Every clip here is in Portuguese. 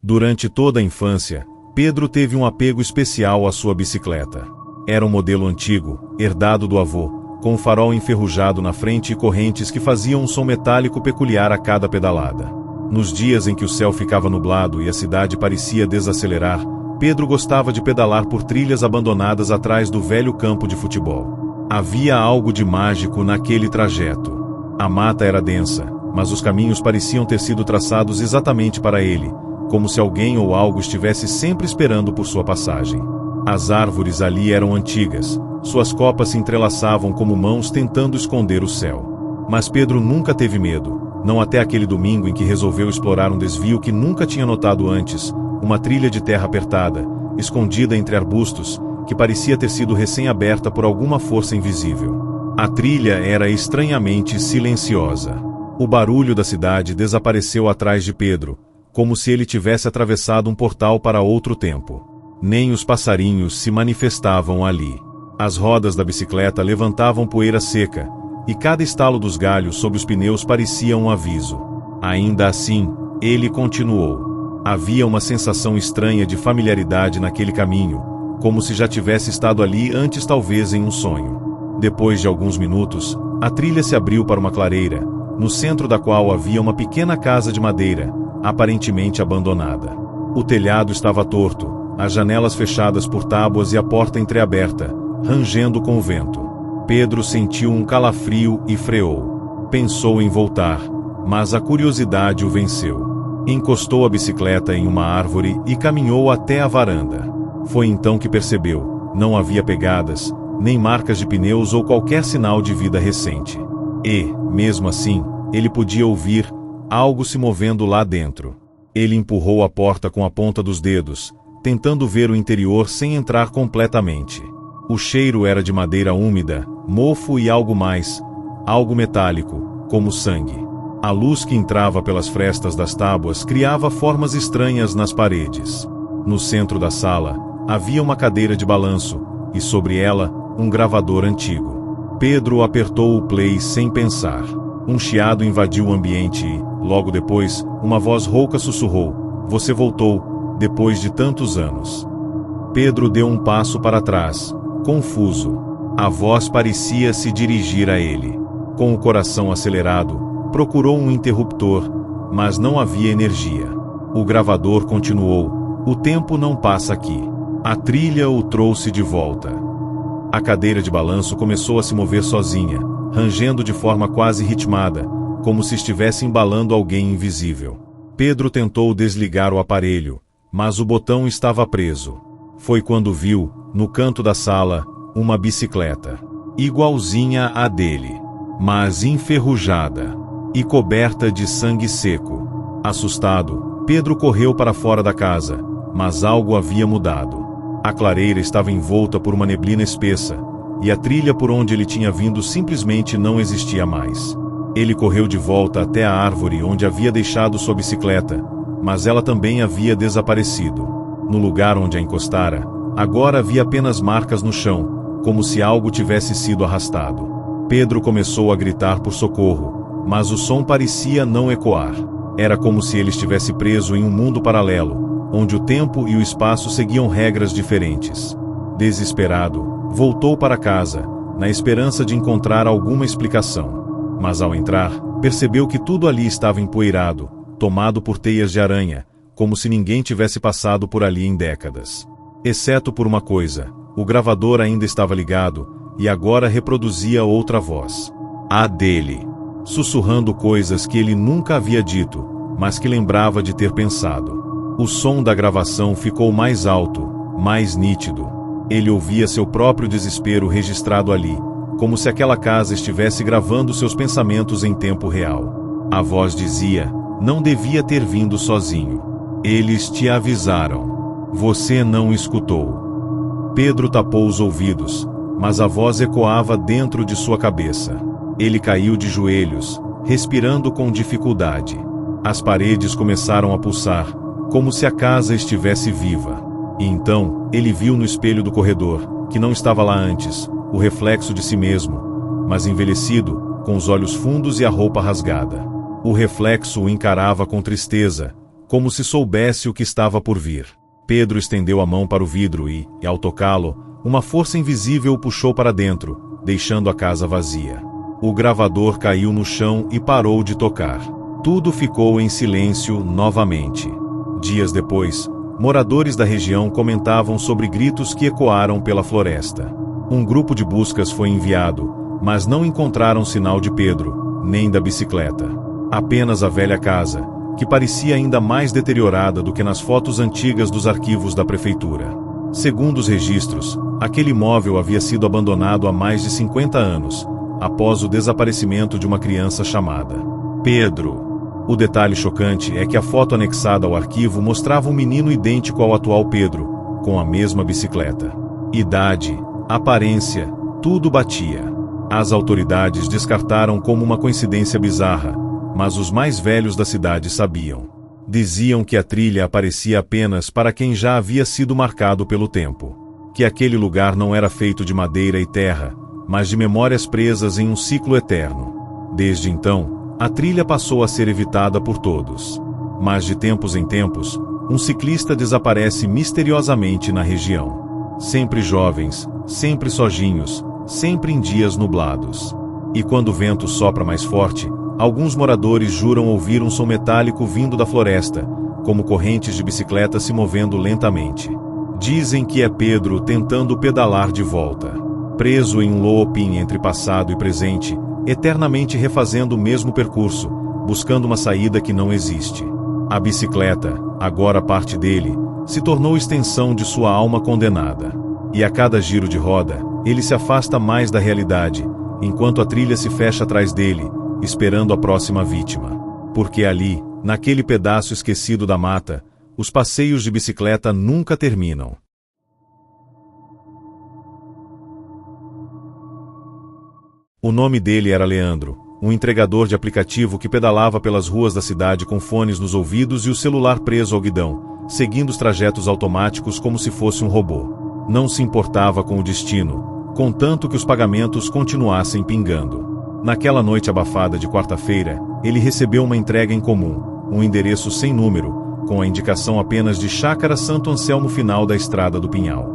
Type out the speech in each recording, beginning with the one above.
Durante toda a infância, Pedro teve um apego especial à sua bicicleta. Era um modelo antigo, herdado do avô, com um farol enferrujado na frente e correntes que faziam um som metálico peculiar a cada pedalada. Nos dias em que o céu ficava nublado e a cidade parecia desacelerar, Pedro gostava de pedalar por trilhas abandonadas atrás do velho campo de futebol. Havia algo de mágico naquele trajeto. A mata era densa, mas os caminhos pareciam ter sido traçados exatamente para ele, como se alguém ou algo estivesse sempre esperando por sua passagem. As árvores ali eram antigas, suas copas se entrelaçavam como mãos tentando esconder o céu. Mas Pedro nunca teve medo, não até aquele domingo em que resolveu explorar um desvio que nunca tinha notado antes, uma trilha de terra apertada, escondida entre arbustos, que parecia ter sido recém-aberta por alguma força invisível. A trilha era estranhamente silenciosa. O barulho da cidade desapareceu atrás de Pedro, como se ele tivesse atravessado um portal para outro tempo. Nem os passarinhos se manifestavam ali. As rodas da bicicleta levantavam poeira seca, e cada estalo dos galhos sob os pneus parecia um aviso. Ainda assim, ele continuou. Havia uma sensação estranha de familiaridade naquele caminho, como se já tivesse estado ali antes, talvez em um sonho. Depois de alguns minutos, a trilha se abriu para uma clareira, no centro da qual havia uma pequena casa de madeira, aparentemente abandonada. O telhado estava torto, as janelas fechadas por tábuas e a porta entreaberta, rangendo com o vento. Pedro sentiu um calafrio e freou. Pensou em voltar, mas a curiosidade o venceu. Encostou a bicicleta em uma árvore e caminhou até a varanda. Foi então que percebeu, não havia pegadas, nem marcas de pneus ou qualquer sinal de vida recente. E, mesmo assim, ele podia ouvir algo se movendo lá dentro. Ele empurrou a porta com a ponta dos dedos, tentando ver o interior sem entrar completamente. O cheiro era de madeira úmida, mofo e algo mais, algo metálico, como sangue. A luz que entrava pelas frestas das tábuas criava formas estranhas nas paredes. No centro da sala, havia uma cadeira de balanço, e sobre ela, um gravador antigo. Pedro apertou o play sem pensar. Um chiado invadiu o ambiente e, logo depois, uma voz rouca sussurrou: "Você voltou, depois de tantos anos." Pedro deu um passo para trás, confuso. A voz parecia se dirigir a ele. Com o coração acelerado, procurou um interruptor, mas não havia energia. O gravador continuou: "O tempo não passa aqui." A trilha o trouxe de volta. A cadeira de balanço começou a se mover sozinha, rangendo de forma quase ritmada, como se estivesse embalando alguém invisível. Pedro tentou desligar o aparelho, mas o botão estava preso. Foi quando viu, no canto da sala, uma bicicleta, igualzinha à dele, mas enferrujada e coberta de sangue seco. Assustado, Pedro correu para fora da casa, mas algo havia mudado. A clareira estava envolta por uma neblina espessa, e a trilha por onde ele tinha vindo simplesmente não existia mais. Ele correu de volta até a árvore onde havia deixado sua bicicleta, mas ela também havia desaparecido. No lugar onde a encostara, agora havia apenas marcas no chão, como se algo tivesse sido arrastado. Pedro começou a gritar por socorro, mas o som parecia não ecoar. Era como se ele estivesse preso em um mundo paralelo, onde o tempo e o espaço seguiam regras diferentes. Desesperado, voltou para casa, na esperança de encontrar alguma explicação. Mas ao entrar, percebeu que tudo ali estava empoeirado, tomado por teias de aranha, como se ninguém tivesse passado por ali em décadas. Exceto por uma coisa: o gravador ainda estava ligado, e agora reproduzia outra voz. A dele. Sussurrando coisas que ele nunca havia dito, mas que lembrava de ter pensado. O som da gravação ficou mais alto, mais nítido. Ele ouvia seu próprio desespero registrado ali, como se aquela casa estivesse gravando seus pensamentos em tempo real. A voz dizia: "Não devia ter vindo sozinho. Eles te avisaram. Você não escutou." Pedro tapou os ouvidos, mas a voz ecoava dentro de sua cabeça. Ele caiu de joelhos, respirando com dificuldade. As paredes começaram a pulsar, como se a casa estivesse viva. E então, ele viu no espelho do corredor, que não estava lá antes, o reflexo de si mesmo, mas envelhecido, com os olhos fundos e a roupa rasgada. O reflexo o encarava com tristeza, como se soubesse o que estava por vir. Pedro estendeu a mão para o vidro e, ao tocá-lo, uma força invisível o puxou para dentro, deixando a casa vazia. O gravador caiu no chão e parou de tocar. Tudo ficou em silêncio novamente. Dias depois, moradores da região comentavam sobre gritos que ecoaram pela floresta. Um grupo de buscas foi enviado, mas não encontraram sinal de Pedro, nem da bicicleta. Apenas a velha casa, que parecia ainda mais deteriorada do que nas fotos antigas dos arquivos da prefeitura. Segundo os registros, aquele imóvel havia sido abandonado há mais de 50 anos, após o desaparecimento de uma criança chamada Pedro. O detalhe chocante é que a foto anexada ao arquivo mostrava um menino idêntico ao atual Pedro, com a mesma bicicleta. Idade, aparência, tudo batia. As autoridades descartaram como uma coincidência bizarra, mas os mais velhos da cidade sabiam. Diziam que a trilha aparecia apenas para quem já havia sido marcado pelo tempo. Que aquele lugar não era feito de madeira e terra, mas de memórias presas em um ciclo eterno. Desde então, a trilha passou a ser evitada por todos. Mas de tempos em tempos, um ciclista desaparece misteriosamente na região. Sempre jovens, sempre sozinhos, sempre em dias nublados. E quando o vento sopra mais forte, alguns moradores juram ouvir um som metálico vindo da floresta, como correntes de bicicleta se movendo lentamente. Dizem que é Pedro tentando pedalar de volta. Preso em um looping entre passado e presente, eternamente refazendo o mesmo percurso, buscando uma saída que não existe. A bicicleta, agora parte dele, se tornou extensão de sua alma condenada. E a cada giro de roda, ele se afasta mais da realidade, enquanto a trilha se fecha atrás dele, esperando a próxima vítima. Porque ali, naquele pedaço esquecido da mata, os passeios de bicicleta nunca terminam. O nome dele era Leandro, um entregador de aplicativo que pedalava pelas ruas da cidade com fones nos ouvidos e o celular preso ao guidão, seguindo os trajetos automáticos como se fosse um robô. Não se importava com o destino, contanto que os pagamentos continuassem pingando. Naquela noite abafada de quarta-feira, ele recebeu uma entrega incomum, um endereço sem número, com a indicação apenas de Chácara Santo Anselmo final da Estrada do Pinhal.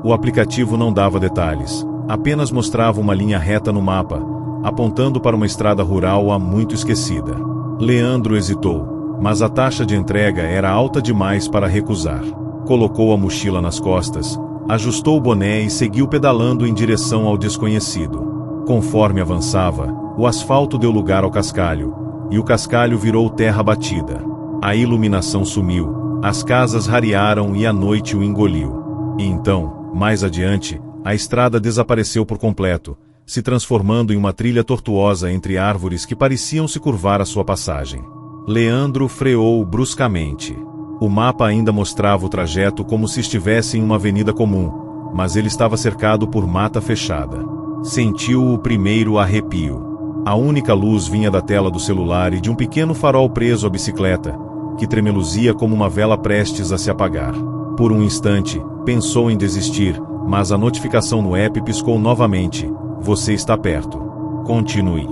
O aplicativo não dava detalhes, apenas mostrava uma linha reta no mapa, apontando para uma estrada rural há muito esquecida. Leandro hesitou, mas a taxa de entrega era alta demais para recusar. Colocou a mochila nas costas, ajustou o boné e seguiu pedalando em direção ao desconhecido. Conforme avançava, o asfalto deu lugar ao cascalho, e o cascalho virou terra batida. A iluminação sumiu, as casas rarearam e a noite o engoliu. E então, mais adiante, a estrada desapareceu por completo, se transformando em uma trilha tortuosa entre árvores que pareciam se curvar à sua passagem. Leandro freou bruscamente. O mapa ainda mostrava o trajeto como se estivesse em uma avenida comum, mas ele estava cercado por mata fechada. Sentiu o primeiro arrepio. A única luz vinha da tela do celular e de um pequeno farol preso à bicicleta, que tremeluzia como uma vela prestes a se apagar. Por um instante, pensou em desistir, mas a notificação no app piscou novamente. Você está perto. Continue.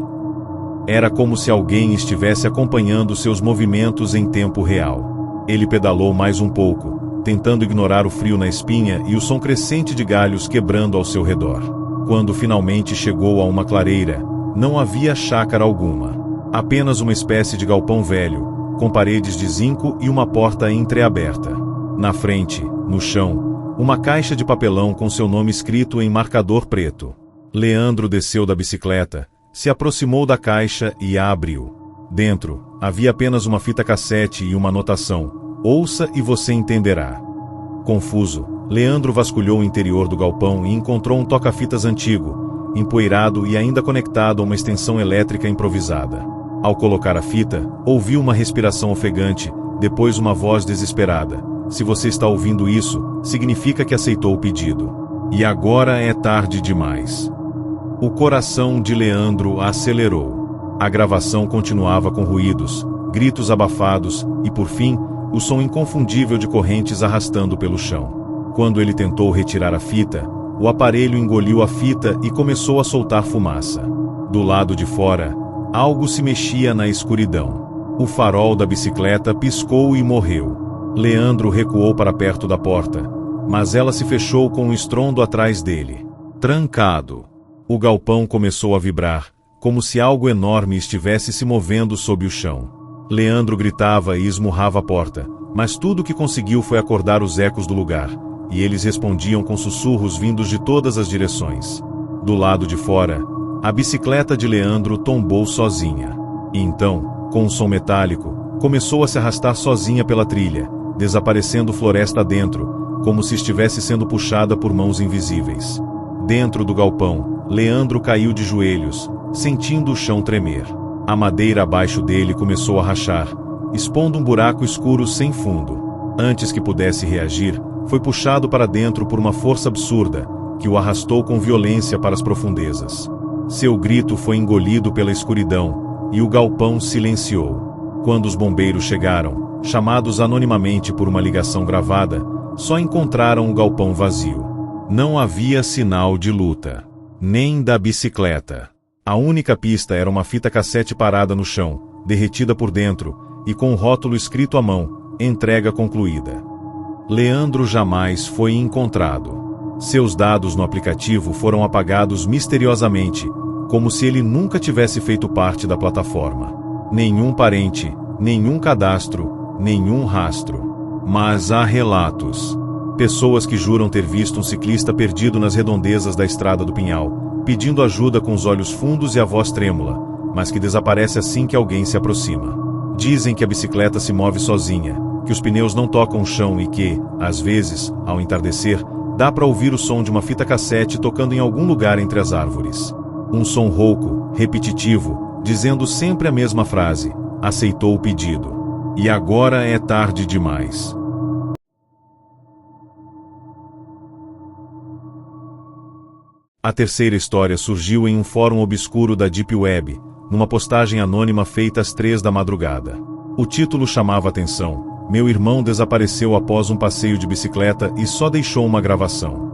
Era como se alguém estivesse acompanhando seus movimentos em tempo real. Ele pedalou mais um pouco, tentando ignorar o frio na espinha e o som crescente de galhos quebrando ao seu redor. Quando finalmente chegou a uma clareira, não havia chácara alguma. Apenas uma espécie de galpão velho, com paredes de zinco e uma porta entreaberta. Na frente, no chão, uma caixa de papelão com seu nome escrito em marcador preto. Leandro desceu da bicicleta, se aproximou da caixa e a abriu. Dentro, havia apenas uma fita cassete e uma anotação: ouça e você entenderá. Confuso, Leandro vasculhou o interior do galpão e encontrou um toca-fitas antigo, empoeirado e ainda conectado a uma extensão elétrica improvisada. Ao colocar a fita, ouviu uma respiração ofegante, depois uma voz desesperada: se você está ouvindo isso, significa que aceitou o pedido. E agora é tarde demais. O coração de Leandro acelerou. A gravação continuava com ruídos, gritos abafados e, por fim, o som inconfundível de correntes arrastando pelo chão. Quando ele tentou retirar a fita, o aparelho engoliu a fita e começou a soltar fumaça. Do lado de fora, algo se mexia na escuridão. O farol da bicicleta piscou e morreu. Leandro recuou para perto da porta, mas ela se fechou com um estrondo atrás dele. Trancado. O galpão começou a vibrar, como se algo enorme estivesse se movendo sob o chão. Leandro gritava e esmurrava a porta, mas tudo o que conseguiu foi acordar os ecos do lugar, e eles respondiam com sussurros vindos de todas as direções. Do lado de fora, a bicicleta de Leandro tombou sozinha. E então, com um som metálico, começou a se arrastar sozinha pela trilha, desaparecendo floresta adentro, como se estivesse sendo puxada por mãos invisíveis. Dentro do galpão, Leandro caiu de joelhos, sentindo o chão tremer. A madeira abaixo dele começou a rachar, expondo um buraco escuro sem fundo. Antes que pudesse reagir, foi puxado para dentro por uma força absurda, que o arrastou com violência para as profundezas. Seu grito foi engolido pela escuridão, e o galpão silenciou. Quando os bombeiros chegaram, chamados anonimamente por uma ligação gravada, só encontraram o galpão vazio. Não havia sinal de luta, nem da bicicleta. A única pista era uma fita cassete parada no chão, derretida por dentro, e com um rótulo escrito à mão: entrega concluída. Leandro jamais foi encontrado. Seus dados no aplicativo foram apagados misteriosamente, como se ele nunca tivesse feito parte da plataforma. Nenhum parente, nenhum cadastro, nenhum rastro. Mas há relatos. Pessoas que juram ter visto um ciclista perdido nas redondezas da Estrada do Pinhal, pedindo ajuda com os olhos fundos e a voz trêmula, mas que desaparece assim que alguém se aproxima. Dizem que a bicicleta se move sozinha, que os pneus não tocam o chão e que, às vezes, ao entardecer, dá para ouvir o som de uma fita cassete tocando em algum lugar entre as árvores. Um som rouco, repetitivo, dizendo sempre a mesma frase: aceitou o pedido. E agora é tarde demais. A terceira história surgiu em um fórum obscuro da Deep Web, numa postagem anônima feita às 3 da madrugada. O título chamava atenção: meu irmão desapareceu após um passeio de bicicleta e só deixou uma gravação.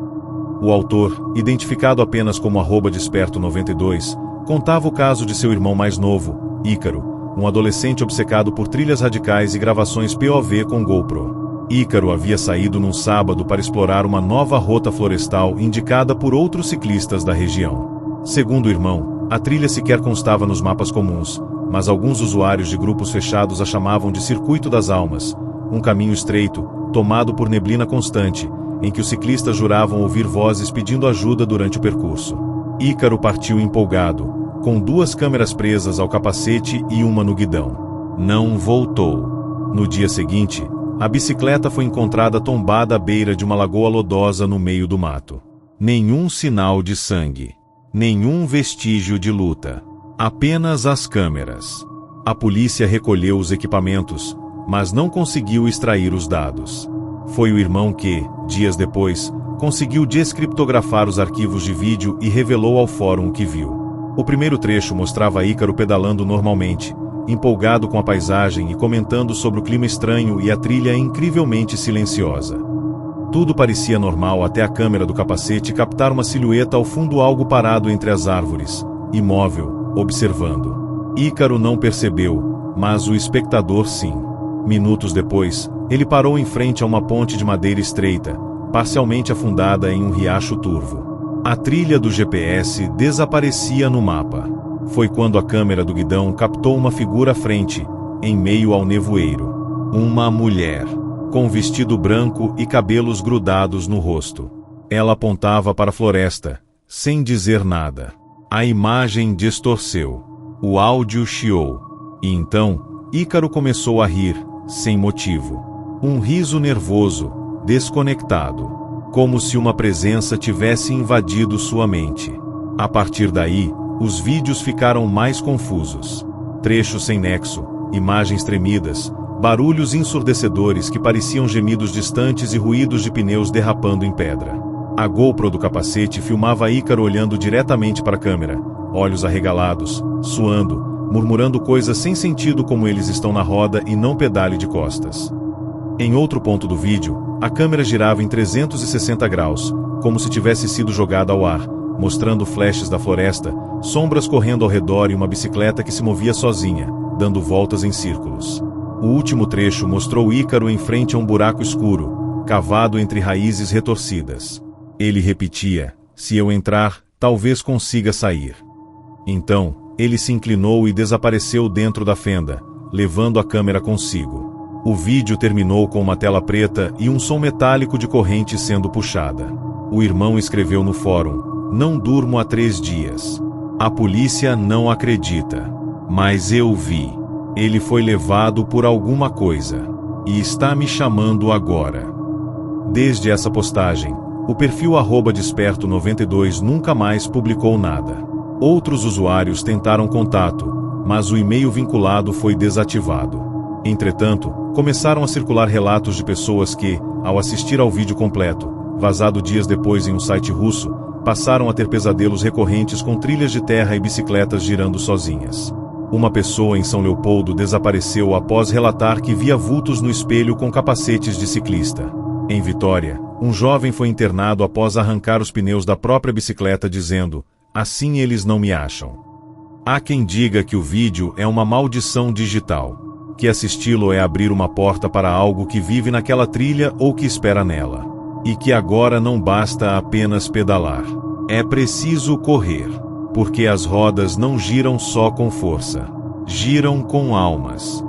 O autor, identificado apenas como @desperto92, contava o caso de seu irmão mais novo, Ícaro, um adolescente obcecado por trilhas radicais e gravações POV com GoPro. Ícaro havia saído num sábado para explorar uma nova rota florestal indicada por outros ciclistas da região. Segundo o irmão, a trilha sequer constava nos mapas comuns, mas alguns usuários de grupos fechados a chamavam de Circuito das Almas, um caminho estreito, tomado por neblina constante, em que os ciclistas juravam ouvir vozes pedindo ajuda durante o percurso. Ícaro partiu empolgado, com 2 câmeras presas ao capacete e uma no guidão. Não voltou. No dia seguinte, a bicicleta foi encontrada tombada à beira de uma lagoa lodosa no meio do mato. Nenhum sinal de sangue. Nenhum vestígio de luta. Apenas as câmeras. A polícia recolheu os equipamentos, mas não conseguiu extrair os dados. Foi o irmão que, dias depois, conseguiu descriptografar os arquivos de vídeo e revelou ao fórum o que viu. O primeiro trecho mostrava Ícaro pedalando normalmente, empolgado com a paisagem e comentando sobre o clima estranho e a trilha incrivelmente silenciosa. Tudo parecia normal até a câmera do capacete captar uma silhueta ao fundo, algo parado entre as árvores, imóvel, observando. Ícaro não percebeu, mas o espectador sim. Minutos depois, ele parou em frente a uma ponte de madeira estreita, parcialmente afundada em um riacho turvo. A trilha do GPS desaparecia no mapa. Foi quando a câmera do guidão captou uma figura à frente, em meio ao nevoeiro. Uma mulher, com vestido branco e cabelos grudados no rosto. Ela apontava para a floresta, sem dizer nada. A imagem distorceu. O áudio chiou. E então, Ícaro começou a rir, sem motivo. Um riso nervoso, desconectado. Como se uma presença tivesse invadido sua mente. A partir daí, os vídeos ficaram mais confusos. Trechos sem nexo, imagens tremidas, barulhos ensurdecedores que pareciam gemidos distantes e ruídos de pneus derrapando em pedra. A GoPro do capacete filmava Ícaro olhando diretamente para a câmera, olhos arregalados, suando, murmurando coisas sem sentido como eles estão na roda e não pedale de costas. Em outro ponto do vídeo, a câmera girava em 360 graus, como se tivesse sido jogada ao ar, mostrando flashes da floresta, sombras correndo ao redor e uma bicicleta que se movia sozinha, dando voltas em círculos. O último trecho mostrou Ícaro em frente a um buraco escuro, cavado entre raízes retorcidas. Ele repetia: "Se eu entrar, talvez consiga sair." Então, ele se inclinou e desapareceu dentro da fenda, levando a câmera consigo. O vídeo terminou com uma tela preta e um som metálico de corrente sendo puxada. O irmão escreveu no fórum: "Não durmo há 3 dias. A polícia não acredita. Mas eu vi. Ele foi levado por alguma coisa. E está me chamando agora." Desde essa postagem, o perfil @desperto92 nunca mais publicou nada. Outros usuários tentaram contato, mas o e-mail vinculado foi desativado. Entretanto, começaram a circular relatos de pessoas que, ao assistir ao vídeo completo, vazado dias depois em um site russo, passaram a ter pesadelos recorrentes com trilhas de terra e bicicletas girando sozinhas. Uma pessoa em São Leopoldo desapareceu após relatar que via vultos no espelho com capacetes de ciclista. Em Vitória, um jovem foi internado após arrancar os pneus da própria bicicleta dizendo: "Assim eles não me acham." Há quem diga que o vídeo é uma maldição digital, que assisti-lo é abrir uma porta para algo que vive naquela trilha ou que espera nela. E que agora não basta apenas pedalar. É preciso correr, porque as rodas não giram só com força. Giram com almas.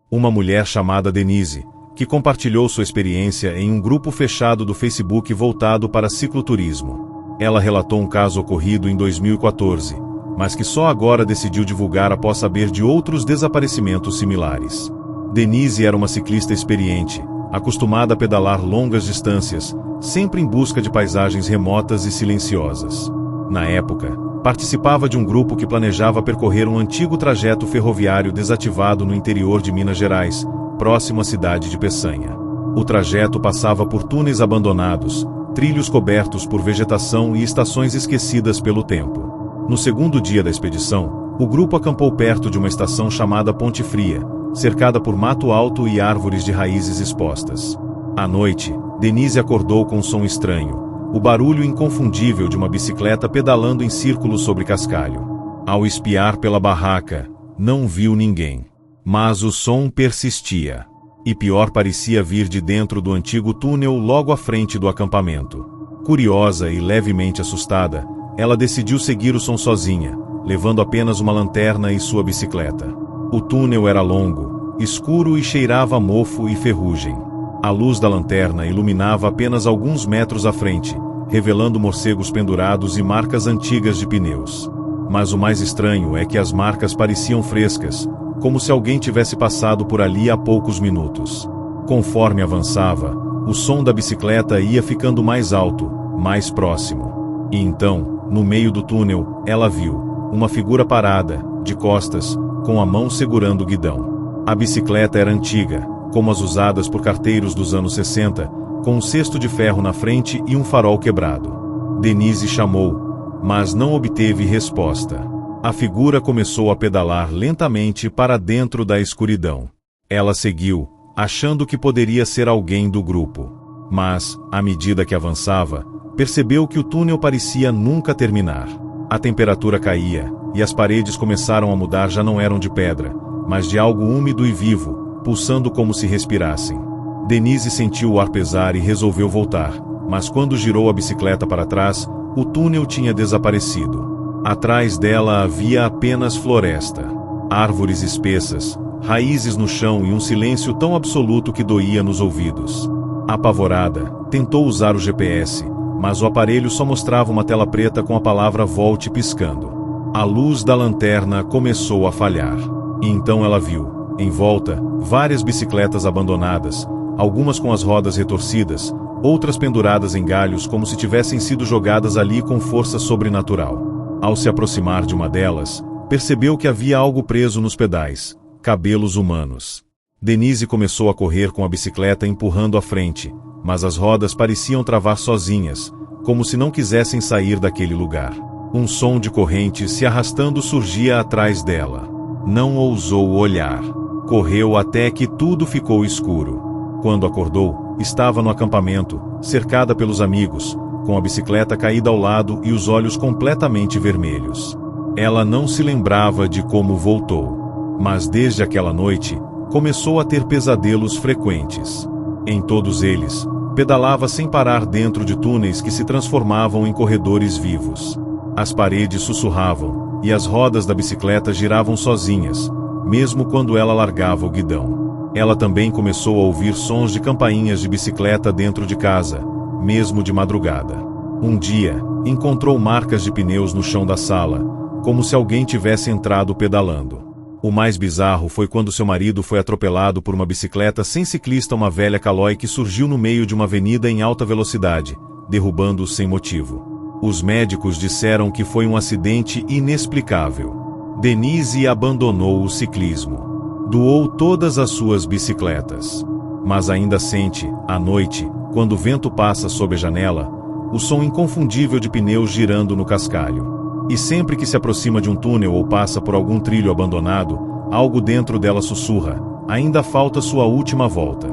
Uma mulher chamada Denise, que compartilhou sua experiência em um grupo fechado do Facebook voltado para cicloturismo. Ela relatou um caso ocorrido em 2014, mas que só agora decidiu divulgar após saber de outros desaparecimentos similares. Denise era uma ciclista experiente, acostumada a pedalar longas distâncias, sempre em busca de paisagens remotas e silenciosas. Na época, participava de um grupo que planejava percorrer um antigo trajeto ferroviário desativado no interior de Minas Gerais, próximo à cidade de Peçanha. O trajeto passava por túneis abandonados, trilhos cobertos por vegetação e estações esquecidas pelo tempo. No segundo dia da expedição, o grupo acampou perto de uma estação chamada Ponte Fria, cercada por mato alto e árvores de raízes expostas. À noite, Denise acordou com um som estranho, o barulho inconfundível de uma bicicleta pedalando em círculos sobre cascalho. Ao espiar pela barraca, não viu ninguém. Mas o som persistia. E pior parecia vir de dentro do antigo túnel logo à frente do acampamento. Curiosa e levemente assustada, ela decidiu seguir o som sozinha, levando apenas uma lanterna e sua bicicleta. O túnel era longo, escuro e cheirava a mofo e ferrugem. A luz da lanterna iluminava apenas alguns metros à frente, revelando morcegos pendurados e marcas antigas de pneus. Mas o mais estranho é que as marcas pareciam frescas, como se alguém tivesse passado por ali há poucos minutos. Conforme avançava, o som da bicicleta ia ficando mais alto, mais próximo. E então, no meio do túnel, ela viu uma figura parada, de costas, com a mão segurando o guidão. A bicicleta era antiga, como as usadas por carteiros dos anos 60, com um cesto de ferro na frente e um farol quebrado. Denise chamou, mas não obteve resposta. A figura começou a pedalar lentamente para dentro da escuridão. Ela seguiu, achando que poderia ser alguém do grupo. Mas, à medida que avançava, percebeu que o túnel parecia nunca terminar. A temperatura caía, e as paredes começaram a mudar. Já não eram de pedra, mas de algo úmido e vivo, pulsando como se respirassem. Denise sentiu o ar pesar e resolveu voltar, mas quando girou a bicicleta para trás, o túnel tinha desaparecido. Atrás dela havia apenas floresta, árvores espessas, raízes no chão e um silêncio tão absoluto que doía nos ouvidos. Apavorada, tentou usar o GPS, mas o aparelho só mostrava uma tela preta com a palavra "volte" piscando. A luz da lanterna começou a falhar. E então ela viu, em volta, várias bicicletas abandonadas, algumas com as rodas retorcidas, outras penduradas em galhos como se tivessem sido jogadas ali com força sobrenatural. Ao se aproximar de uma delas, percebeu que havia algo preso nos pedais, cabelos humanos. Denise começou a correr com a bicicleta empurrando à frente, mas as rodas pareciam travar sozinhas, como se não quisessem sair daquele lugar. Um som de corrente se arrastando surgia atrás dela. Não ousou olhar. Correu até que tudo ficou escuro. Quando acordou, estava no acampamento, cercada pelos amigos, com a bicicleta caída ao lado e os olhos completamente vermelhos. Ela não se lembrava de como voltou. Mas desde aquela noite, começou a ter pesadelos frequentes. Em todos eles, pedalava sem parar dentro de túneis que se transformavam em corredores vivos. As paredes sussurravam, e as rodas da bicicleta giravam sozinhas, mesmo quando ela largava o guidão. Ela também começou a ouvir sons de campainhas de bicicleta dentro de casa, mesmo de madrugada. Um dia, encontrou marcas de pneus no chão da sala, como se alguém tivesse entrado pedalando. O mais bizarro foi quando seu marido foi atropelado por uma bicicleta sem ciclista, uma velha Caloi que surgiu no meio de uma avenida em alta velocidade, derrubando-o sem motivo. Os médicos disseram que foi um acidente inexplicável. Denise abandonou o ciclismo. Doou todas as suas bicicletas. Mas ainda sente, à noite, quando o vento passa sob a janela, o som inconfundível de pneus girando no cascalho. E sempre que se aproxima de um túnel ou passa por algum trilho abandonado, algo dentro dela sussurra: ainda falta sua última volta.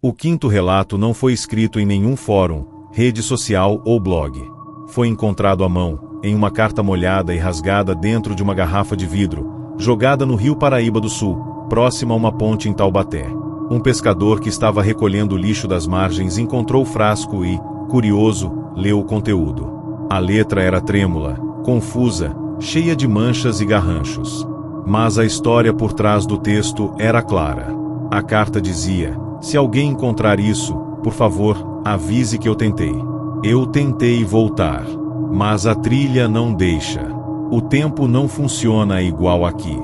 O quinto relato não foi escrito em nenhum fórum, rede social ou blog. Foi encontrado à mão, em uma carta molhada e rasgada dentro de uma garrafa de vidro, jogada no Rio Paraíba do Sul, próxima a uma ponte em Taubaté. Um pescador que estava recolhendo o lixo das margens encontrou o frasco e, curioso, leu o conteúdo. A letra era trêmula, confusa, cheia de manchas e garranchos. Mas a história por trás do texto era clara. A carta dizia: se alguém encontrar isso, por favor, avise que eu tentei. Eu tentei voltar, mas a trilha não deixa. O tempo não funciona igual aqui.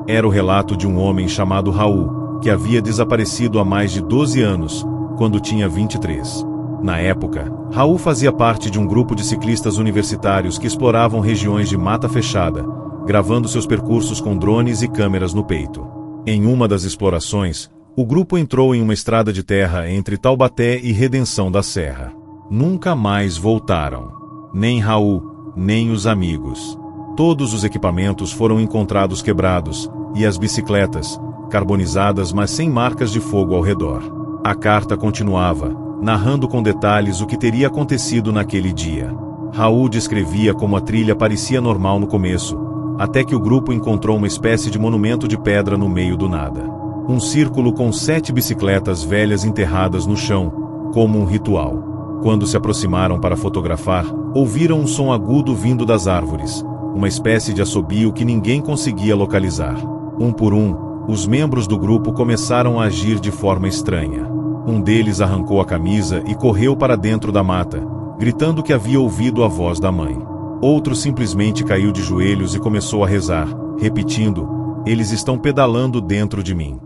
Era o relato de um homem chamado Raul, que havia desaparecido há mais de 12 anos, quando tinha 23. Na época, Raul fazia parte de um grupo de ciclistas universitários que exploravam regiões de mata fechada, gravando seus percursos com drones e câmeras no peito. Em uma das explorações, o grupo entrou em uma estrada de terra entre Taubaté e Redenção da Serra. Nunca mais voltaram. Nem Raul, nem os amigos. Todos os equipamentos foram encontrados quebrados, e as bicicletas, carbonizadas mas sem marcas de fogo ao redor. A carta continuava, narrando com detalhes o que teria acontecido naquele dia. Raul descrevia como a trilha parecia normal no começo, até que o grupo encontrou uma espécie de monumento de pedra no meio do nada. Um círculo com 7 bicicletas velhas enterradas no chão, como um ritual. Quando se aproximaram para fotografar, ouviram um som agudo vindo das árvores, uma espécie de assobio que ninguém conseguia localizar. Um por um, os membros do grupo começaram a agir de forma estranha. Um deles arrancou a camisa e correu para dentro da mata, gritando que havia ouvido a voz da mãe. Outro simplesmente caiu de joelhos e começou a rezar, repetindo: eles estão pedalando dentro de mim.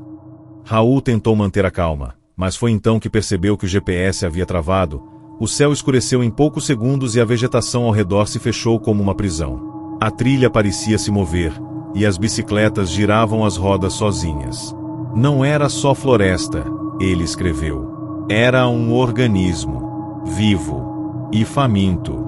Raul tentou manter a calma, mas foi então que percebeu que o GPS havia travado. O céu escureceu em poucos segundos e a vegetação ao redor se fechou como uma prisão. A trilha parecia se mover, e as bicicletas giravam as rodas sozinhas. Não era só floresta, ele escreveu. Era um organismo, vivo e faminto.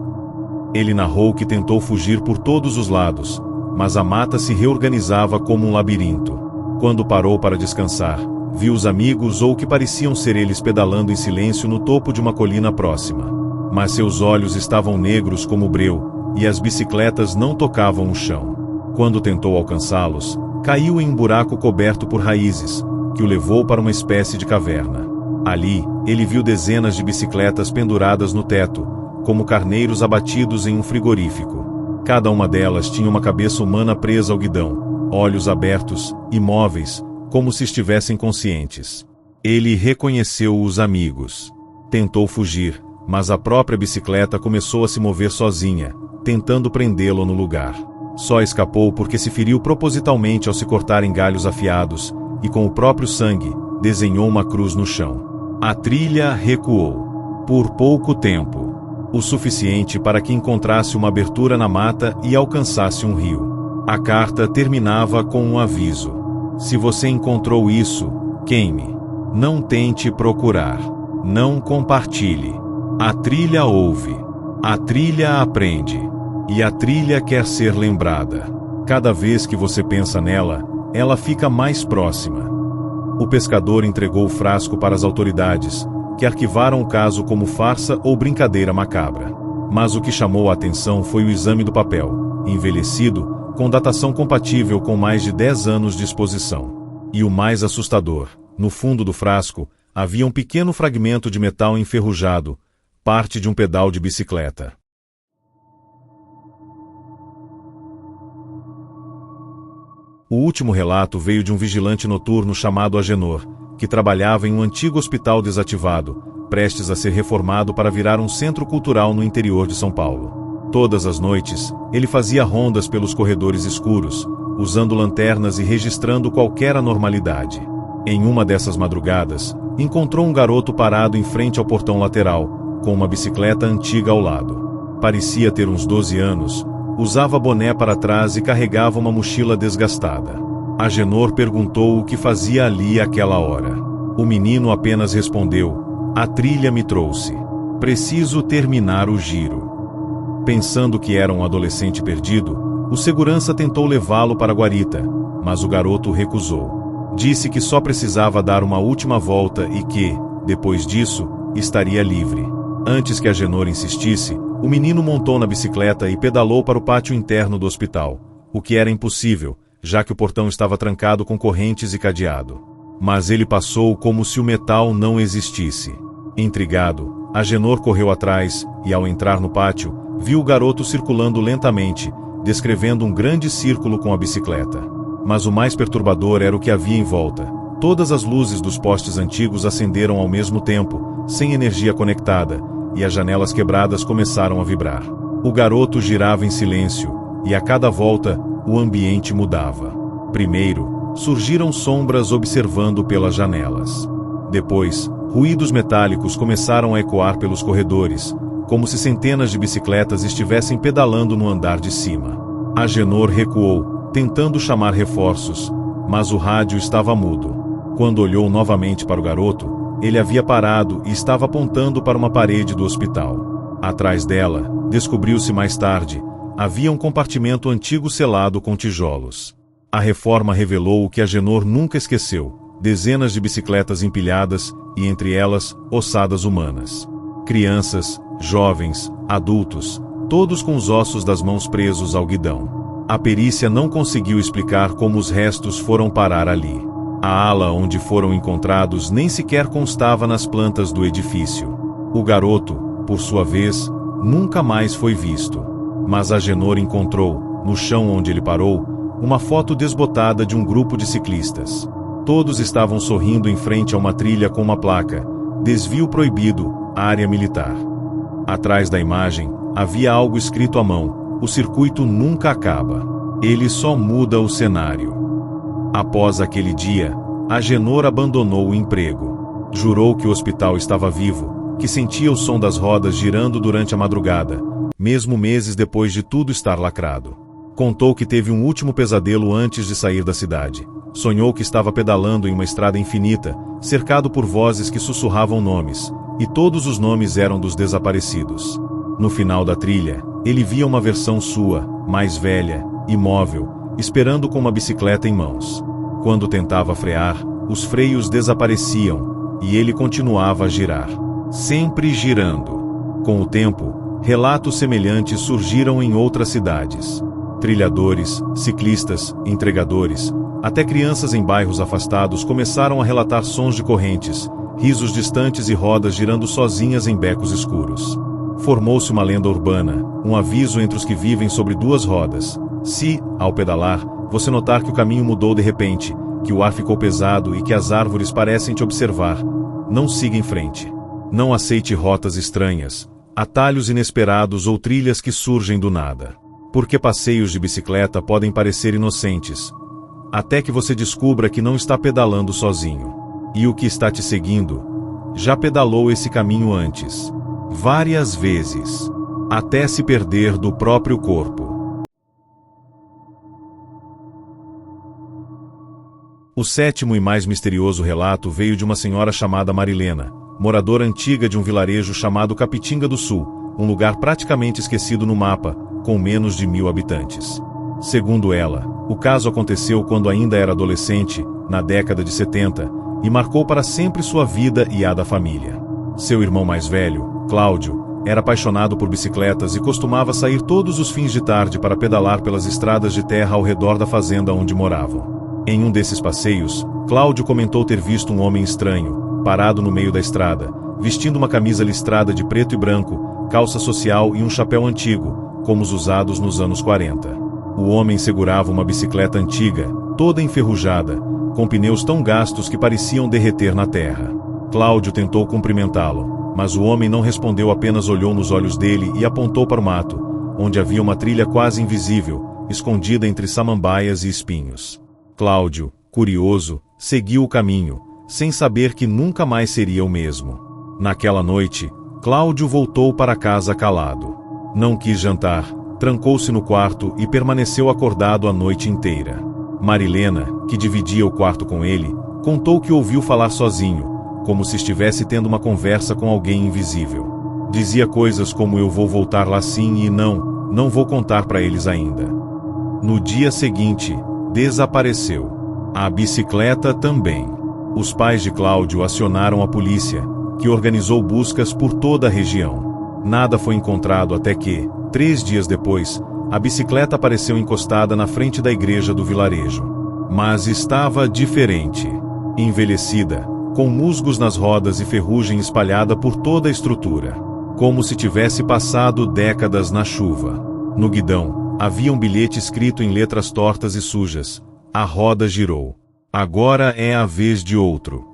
Ele narrou que tentou fugir por todos os lados, mas a mata se reorganizava como um labirinto. Quando parou para descansar, viu os amigos ou o que pareciam ser eles pedalando em silêncio no topo de uma colina próxima. Mas seus olhos estavam negros como breu, e as bicicletas não tocavam o chão. Quando tentou alcançá-los, caiu em um buraco coberto por raízes, que o levou para uma espécie de caverna. Ali, ele viu dezenas de bicicletas penduradas no teto, como carneiros abatidos em um frigorífico. Cada uma delas tinha uma cabeça humana presa ao guidão, olhos abertos, imóveis, como se estivessem conscientes. Ele reconheceu os amigos. Tentou fugir, mas a própria bicicleta começou a se mover sozinha, tentando prendê-lo no lugar. Só escapou porque se feriu propositalmente ao se cortar em galhos afiados, e com o próprio sangue, desenhou uma cruz no chão. A trilha recuou. Por pouco tempo. O suficiente para que encontrasse uma abertura na mata e alcançasse um rio. A carta terminava com um aviso: se você encontrou isso, queime. Não tente procurar. Não compartilhe. A trilha ouve. A trilha aprende. E a trilha quer ser lembrada. Cada vez que você pensa nela, ela fica mais próxima. O pescador entregou o frasco para as autoridades, que arquivaram o caso como farsa ou brincadeira macabra. Mas o que chamou a atenção foi o exame do papel, envelhecido, com datação compatível com mais de 10 anos de exposição. E o mais assustador, no fundo do frasco, havia um pequeno fragmento de metal enferrujado, parte de um pedal de bicicleta. O último relato veio de um vigilante noturno chamado Agenor, que trabalhava em um antigo hospital desativado, prestes a ser reformado para virar um centro cultural no interior de São Paulo. Todas as noites, ele fazia rondas pelos corredores escuros, usando lanternas e registrando qualquer anormalidade. Em uma dessas madrugadas, encontrou um garoto parado em frente ao portão lateral, com uma bicicleta antiga ao lado. Parecia ter uns 12 anos, usava boné para trás e carregava uma mochila desgastada. Agenor perguntou o que fazia ali àquela hora. O menino apenas respondeu: "A trilha me trouxe. Preciso terminar o giro." Pensando que era um adolescente perdido, o segurança tentou levá-lo para a guarita, mas o garoto recusou. Disse que só precisava dar uma última volta e que, depois disso, estaria livre. Antes que Agenor insistisse, o menino montou na bicicleta e pedalou para o pátio interno do hospital, o que era impossível, já que o portão estava trancado com correntes e cadeado. Mas ele passou como se o metal não existisse. Intrigado, Agenor correu atrás e, ao entrar no pátio, viu o garoto circulando lentamente, descrevendo um grande círculo com a bicicleta. Mas o mais perturbador era o que havia em volta. Todas as luzes dos postes antigos acenderam ao mesmo tempo, sem energia conectada, e as janelas quebradas começaram a vibrar. O garoto girava em silêncio, e a cada volta, o ambiente mudava. Primeiro, surgiram sombras observando pelas janelas. Depois, ruídos metálicos começaram a ecoar pelos corredores, como se centenas de bicicletas estivessem pedalando no andar de cima. Agenor recuou, tentando chamar reforços, mas o rádio estava mudo. Quando olhou novamente para o garoto, ele havia parado e estava apontando para uma parede do hospital. Atrás dela, descobriu-se mais tarde, havia um compartimento antigo selado com tijolos. A reforma revelou o que Agenor nunca esqueceu: dezenas de bicicletas empilhadas e, entre elas, ossadas humanas. Crianças, jovens, adultos, todos com os ossos das mãos presos ao guidão. A perícia não conseguiu explicar como os restos foram parar ali. A ala onde foram encontrados nem sequer constava nas plantas do edifício. O garoto, por sua vez, nunca mais foi visto. Mas Agenor encontrou, no chão onde ele parou, uma foto desbotada de um grupo de ciclistas. Todos estavam sorrindo em frente a uma trilha com uma placa: "Desvio proibido, área militar." Atrás da imagem, havia algo escrito à mão: "O circuito nunca acaba. Ele só muda o cenário." Após aquele dia, Agenor abandonou o emprego. Jurou que o hospital estava vivo, que sentia o som das rodas girando durante a madrugada, mesmo meses depois de tudo estar lacrado. Contou que teve um último pesadelo antes de sair da cidade. Sonhou que estava pedalando em uma estrada infinita, cercado por vozes que sussurravam nomes, e todos os nomes eram dos desaparecidos. No final da trilha, ele via uma versão sua, mais velha, imóvel, esperando com uma bicicleta em mãos. Quando tentava frear, os freios desapareciam, e ele continuava a girar. Sempre girando. Com o tempo, relatos semelhantes surgiram em outras cidades. Trilhadores, ciclistas, entregadores, até crianças em bairros afastados começaram a relatar sons de correntes, risos distantes e rodas girando sozinhas em becos escuros. Formou-se uma lenda urbana, um aviso entre os que vivem sobre duas rodas. Se, ao pedalar, você notar que o caminho mudou de repente, que o ar ficou pesado e que as árvores parecem te observar, não siga em frente. Não aceite rotas estranhas, atalhos inesperados ou trilhas que surgem do nada. Porque passeios de bicicleta podem parecer inocentes, até que você descubra que não está pedalando sozinho. E o que está te seguindo já pedalou esse caminho antes, várias vezes, até se perder do próprio corpo. O sétimo e mais misterioso relato veio de uma senhora chamada Marilena, moradora antiga de um vilarejo chamado Capitinga do Sul, um lugar praticamente esquecido no mapa, com menos de 1000 habitantes. Segundo ela, o caso aconteceu quando ainda era adolescente, na década de 70, e marcou para sempre sua vida e a da família. Seu irmão mais velho, Cláudio, era apaixonado por bicicletas e costumava sair todos os fins de tarde para pedalar pelas estradas de terra ao redor da fazenda onde moravam. Em um desses passeios, Cláudio comentou ter visto um homem estranho, parado no meio da estrada, vestindo uma camisa listrada de preto e branco, calça social e um chapéu antigo, como os usados nos anos 40. O homem segurava uma bicicleta antiga, toda enferrujada, com pneus tão gastos que pareciam derreter na terra. Cláudio tentou cumprimentá-lo, mas o homem não respondeu, apenas olhou nos olhos dele e apontou para o mato, onde havia uma trilha quase invisível, escondida entre samambaias e espinhos. Cláudio, curioso, seguiu o caminho, sem saber que nunca mais seria o mesmo. Naquela noite, Cláudio voltou para casa calado. Não quis jantar, trancou-se no quarto e permaneceu acordado a noite inteira. Marilena, que dividia o quarto com ele, contou que ouviu falar sozinho, como se estivesse tendo uma conversa com alguém invisível. Dizia coisas como: eu vou voltar lá sim e não vou contar para eles ainda. No dia seguinte, desapareceu. A bicicleta também. Os pais de Cláudio acionaram a polícia, que organizou buscas por toda a região. Nada foi encontrado até que, 3 dias depois, a bicicleta apareceu encostada na frente da igreja do vilarejo. Mas estava diferente. Envelhecida, com musgos nas rodas e ferrugem espalhada por toda a estrutura. Como se tivesse passado décadas na chuva. No guidão, havia um bilhete escrito em letras tortas e sujas: a roda girou. Agora é a vez de outro.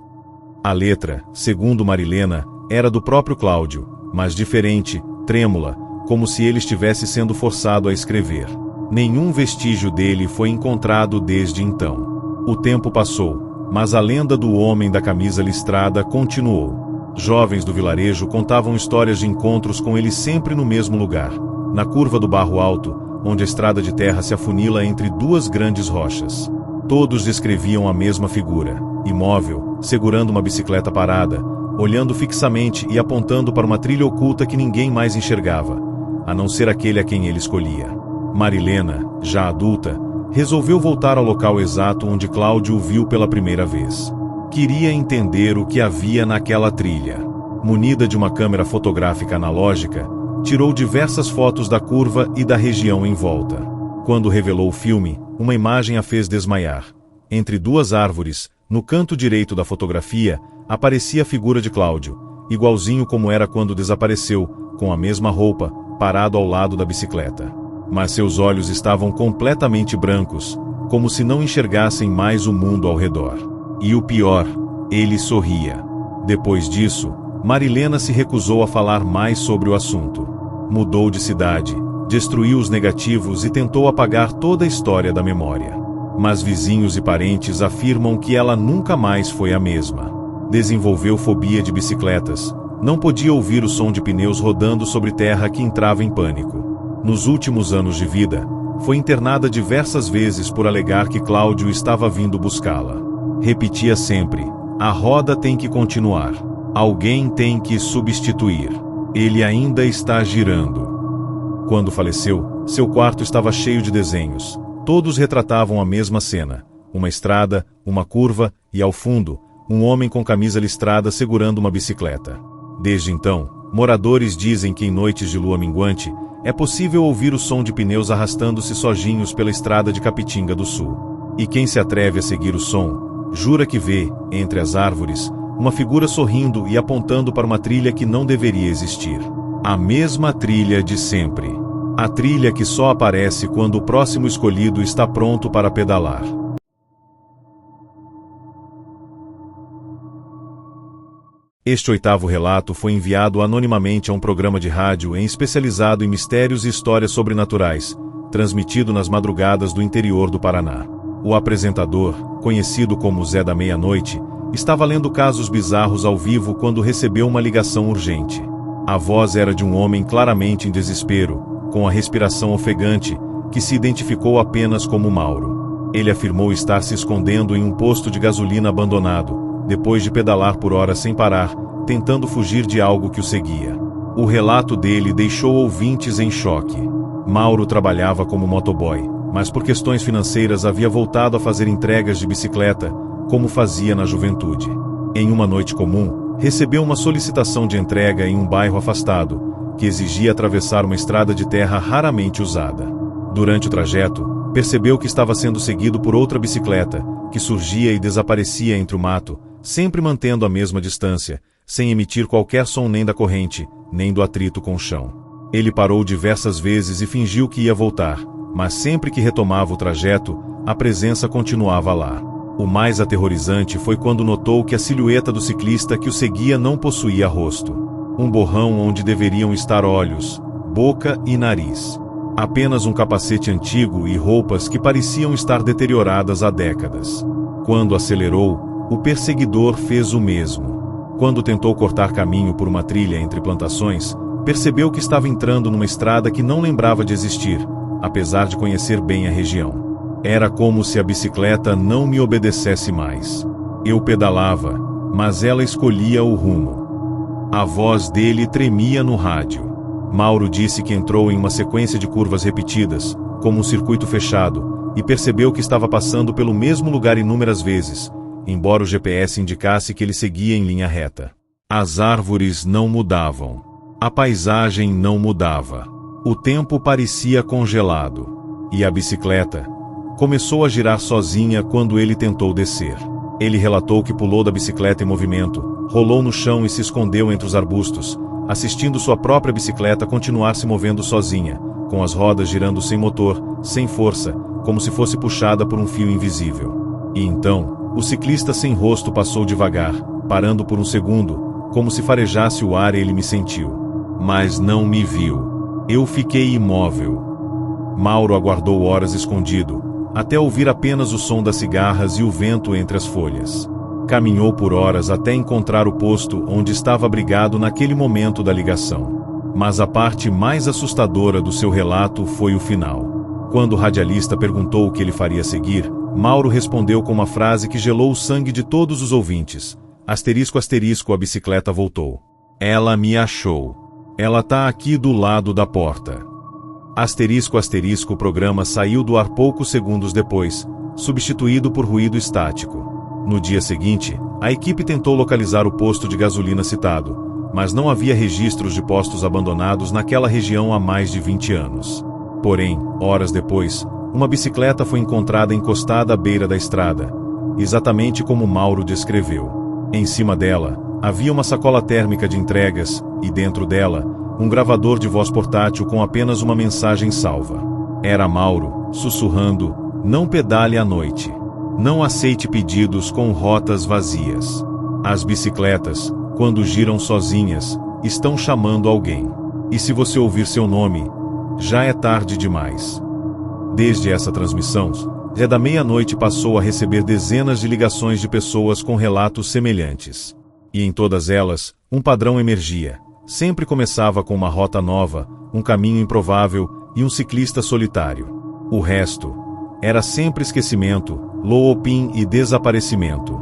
A letra, segundo Marilena, era do próprio Cláudio, mas diferente, trêmula, como se ele estivesse sendo forçado a escrever. Nenhum vestígio dele foi encontrado desde então. O tempo passou, mas a lenda do homem da camisa listrada continuou. Jovens do vilarejo contavam histórias de encontros com ele sempre no mesmo lugar, na curva do Barro Alto, onde a estrada de terra se afunila entre 2 grandes rochas. Todos descreviam a mesma figura, imóvel, segurando uma bicicleta parada, olhando fixamente e apontando para uma trilha oculta que ninguém mais enxergava, a não ser aquele a quem ele escolhia. Marilena, já adulta, resolveu voltar ao local exato onde Cláudio o viu pela primeira vez. Queria entender o que havia naquela trilha. Munida de uma câmera fotográfica analógica, tirou diversas fotos da curva e da região em volta. Quando revelou o filme, uma imagem a fez desmaiar. Entre 2 árvores, no canto direito da fotografia, aparecia a figura de Cláudio, igualzinho como era quando desapareceu, com a mesma roupa, parado ao lado da bicicleta. Mas seus olhos estavam completamente brancos, como se não enxergassem mais o mundo ao redor. E o pior, ele sorria. Depois disso, Marilena se recusou a falar mais sobre o assunto. Mudou de cidade, destruiu os negativos e tentou apagar toda a história da memória. Mas vizinhos e parentes afirmam que ela nunca mais foi a mesma. Desenvolveu fobia de bicicletas, não podia ouvir o som de pneus rodando sobre terra que entrava em pânico. Nos últimos anos de vida, foi internada diversas vezes por alegar que Cláudio estava vindo buscá-la. Repetia sempre: a roda tem que continuar. Alguém tem que substituir. Ele ainda está girando. Quando faleceu, seu quarto estava cheio de desenhos. Todos retratavam a mesma cena: uma estrada, uma curva e, ao fundo, um homem com camisa listrada segurando uma bicicleta. Desde então, moradores dizem que em noites de lua minguante, é possível ouvir o som de pneus arrastando-se sozinhos pela estrada de Capitinga do Sul. E quem se atreve a seguir o som, jura que vê, entre as árvores, uma figura sorrindo e apontando para uma trilha que não deveria existir. A mesma trilha de sempre. A trilha que só aparece quando o próximo escolhido está pronto para pedalar. Este 8º relato foi enviado anonimamente a um programa de rádio especializado em mistérios e histórias sobrenaturais, transmitido nas madrugadas do interior do Paraná. O apresentador, conhecido como Zé da Meia-Noite, estava lendo casos bizarros ao vivo quando recebeu uma ligação urgente. A voz era de um homem claramente em desespero, com a respiração ofegante, que se identificou apenas como Mauro. Ele afirmou estar se escondendo em um posto de gasolina abandonado, depois de pedalar por horas sem parar, tentando fugir de algo que o seguia. O relato dele deixou ouvintes em choque. Mauro trabalhava como motoboy, mas por questões financeiras havia voltado a fazer entregas de bicicleta, como fazia na juventude. Em uma noite comum, recebeu uma solicitação de entrega em um bairro afastado, que exigia atravessar uma estrada de terra raramente usada. Durante o trajeto, percebeu que estava sendo seguido por outra bicicleta, que surgia e desaparecia entre o mato, sempre mantendo a mesma distância, sem emitir qualquer som nem da corrente, nem do atrito com o chão. Ele parou diversas vezes e fingiu que ia voltar, mas sempre que retomava o trajeto, a presença continuava lá. O mais aterrorizante foi quando notou que a silhueta do ciclista que o seguia não possuía rosto. Um borrão onde deveriam estar olhos, boca e nariz. Apenas um capacete antigo e roupas que pareciam estar deterioradas há décadas. Quando acelerou, o perseguidor fez o mesmo. Quando tentou cortar caminho por uma trilha entre plantações, percebeu que estava entrando numa estrada que não lembrava de existir, apesar de conhecer bem a região. Era como se a bicicleta não me obedecesse mais. Eu pedalava, mas ela escolhia o rumo. A voz dele tremia no rádio. Mauro disse que entrou em uma sequência de curvas repetidas, como um circuito fechado, e percebeu que estava passando pelo mesmo lugar inúmeras vezes, embora o GPS indicasse que ele seguia em linha reta. As árvores não mudavam. A paisagem não mudava. O tempo parecia congelado. E a bicicleta começou a girar sozinha quando ele tentou descer. Ele relatou que pulou da bicicleta em movimento, rolou no chão e se escondeu entre os arbustos, assistindo sua própria bicicleta continuar se movendo sozinha, com as rodas girando sem motor, sem força, como se fosse puxada por um fio invisível. E então, o ciclista sem rosto passou devagar, parando por um segundo, como se farejasse o ar e ele me sentiu. Mas não me viu. Eu fiquei imóvel. Mauro aguardou horas escondido, até ouvir apenas o som das cigarras e o vento entre as folhas. Caminhou por horas até encontrar o posto onde estava abrigado naquele momento da ligação. Mas a parte mais assustadora do seu relato foi o final. Quando o radialista perguntou o que ele faria a seguir, Mauro respondeu com uma frase que gelou o sangue de todos os ouvintes. Asterisco, asterisco, a bicicleta voltou. Ela me achou. Ela tá aqui do lado da porta. Asterisco, asterisco, o programa saiu do ar poucos segundos depois, substituído por ruído estático. No dia seguinte, a equipe tentou localizar o posto de gasolina citado, mas não havia registros de postos abandonados naquela região há mais de 20 anos. Porém, horas depois, uma bicicleta foi encontrada encostada à beira da estrada, exatamente como Mauro descreveu. Em cima dela, havia uma sacola térmica de entregas, e dentro dela, um gravador de voz portátil com apenas uma mensagem salva. Era Mauro, sussurrando: "Não pedale à noite. Não aceite pedidos com rotas vazias. As bicicletas, quando giram sozinhas, estão chamando alguém. E se você ouvir seu nome, já é tarde demais." Desde essa transmissão, já da meia-noite passou a receber dezenas de ligações de pessoas com relatos semelhantes. E em todas elas, um padrão emergia. Sempre começava com uma rota nova, um caminho improvável e um ciclista solitário. O resto era sempre esquecimento, looping e desaparecimento.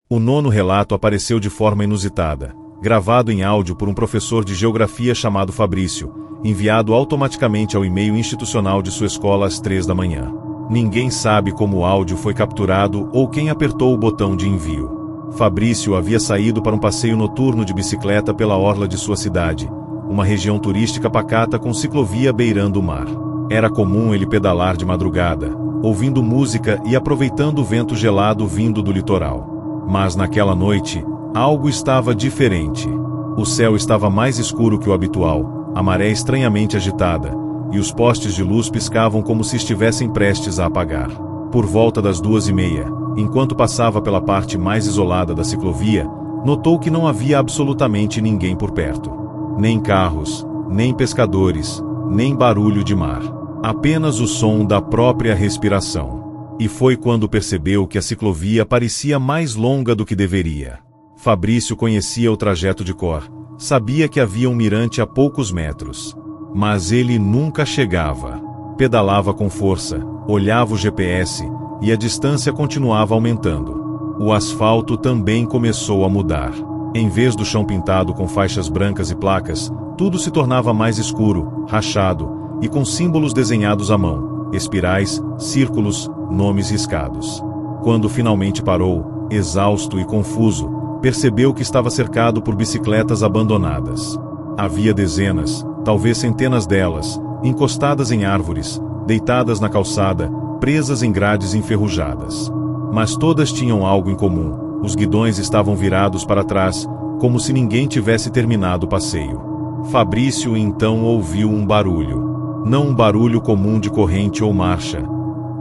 O nono relato apareceu de forma inusitada, gravado em áudio por um professor de geografia chamado Fabrício, enviado automaticamente ao e-mail institucional de sua escola às 3 da manhã. Ninguém sabe como o áudio foi capturado ou quem apertou o botão de envio. Fabrício havia saído para um passeio noturno de bicicleta pela orla de sua cidade, uma região turística pacata com ciclovia beirando o mar. Era comum ele pedalar de madrugada, ouvindo música e aproveitando o vento gelado vindo do litoral. Mas naquela noite, algo estava diferente. O céu estava mais escuro que o habitual, a maré estranhamente agitada, e os postes de luz piscavam como se estivessem prestes a apagar. Por volta das 2:30, enquanto passava pela parte mais isolada da ciclovia, notou que não havia absolutamente ninguém por perto. Nem carros, nem pescadores, nem barulho de mar. Apenas o som da própria respiração. E foi quando percebeu que a ciclovia parecia mais longa do que deveria. Fabrício conhecia o trajeto de cor, sabia que havia um mirante a poucos metros. Mas ele nunca chegava. Pedalava com força, olhava o GPS, e a distância continuava aumentando. O asfalto também começou a mudar. Em vez do chão pintado com faixas brancas e placas, tudo se tornava mais escuro, rachado, e com símbolos desenhados à mão, espirais, círculos, nomes riscados. Quando finalmente parou, exausto e confuso, percebeu que estava cercado por bicicletas abandonadas. Havia dezenas, talvez centenas delas, encostadas em árvores, deitadas na calçada, presas em grades enferrujadas. Mas todas tinham algo em comum: os guidões estavam virados para trás, como se ninguém tivesse terminado o passeio. Fabrício então ouviu um barulho. Não um barulho comum de corrente ou marcha,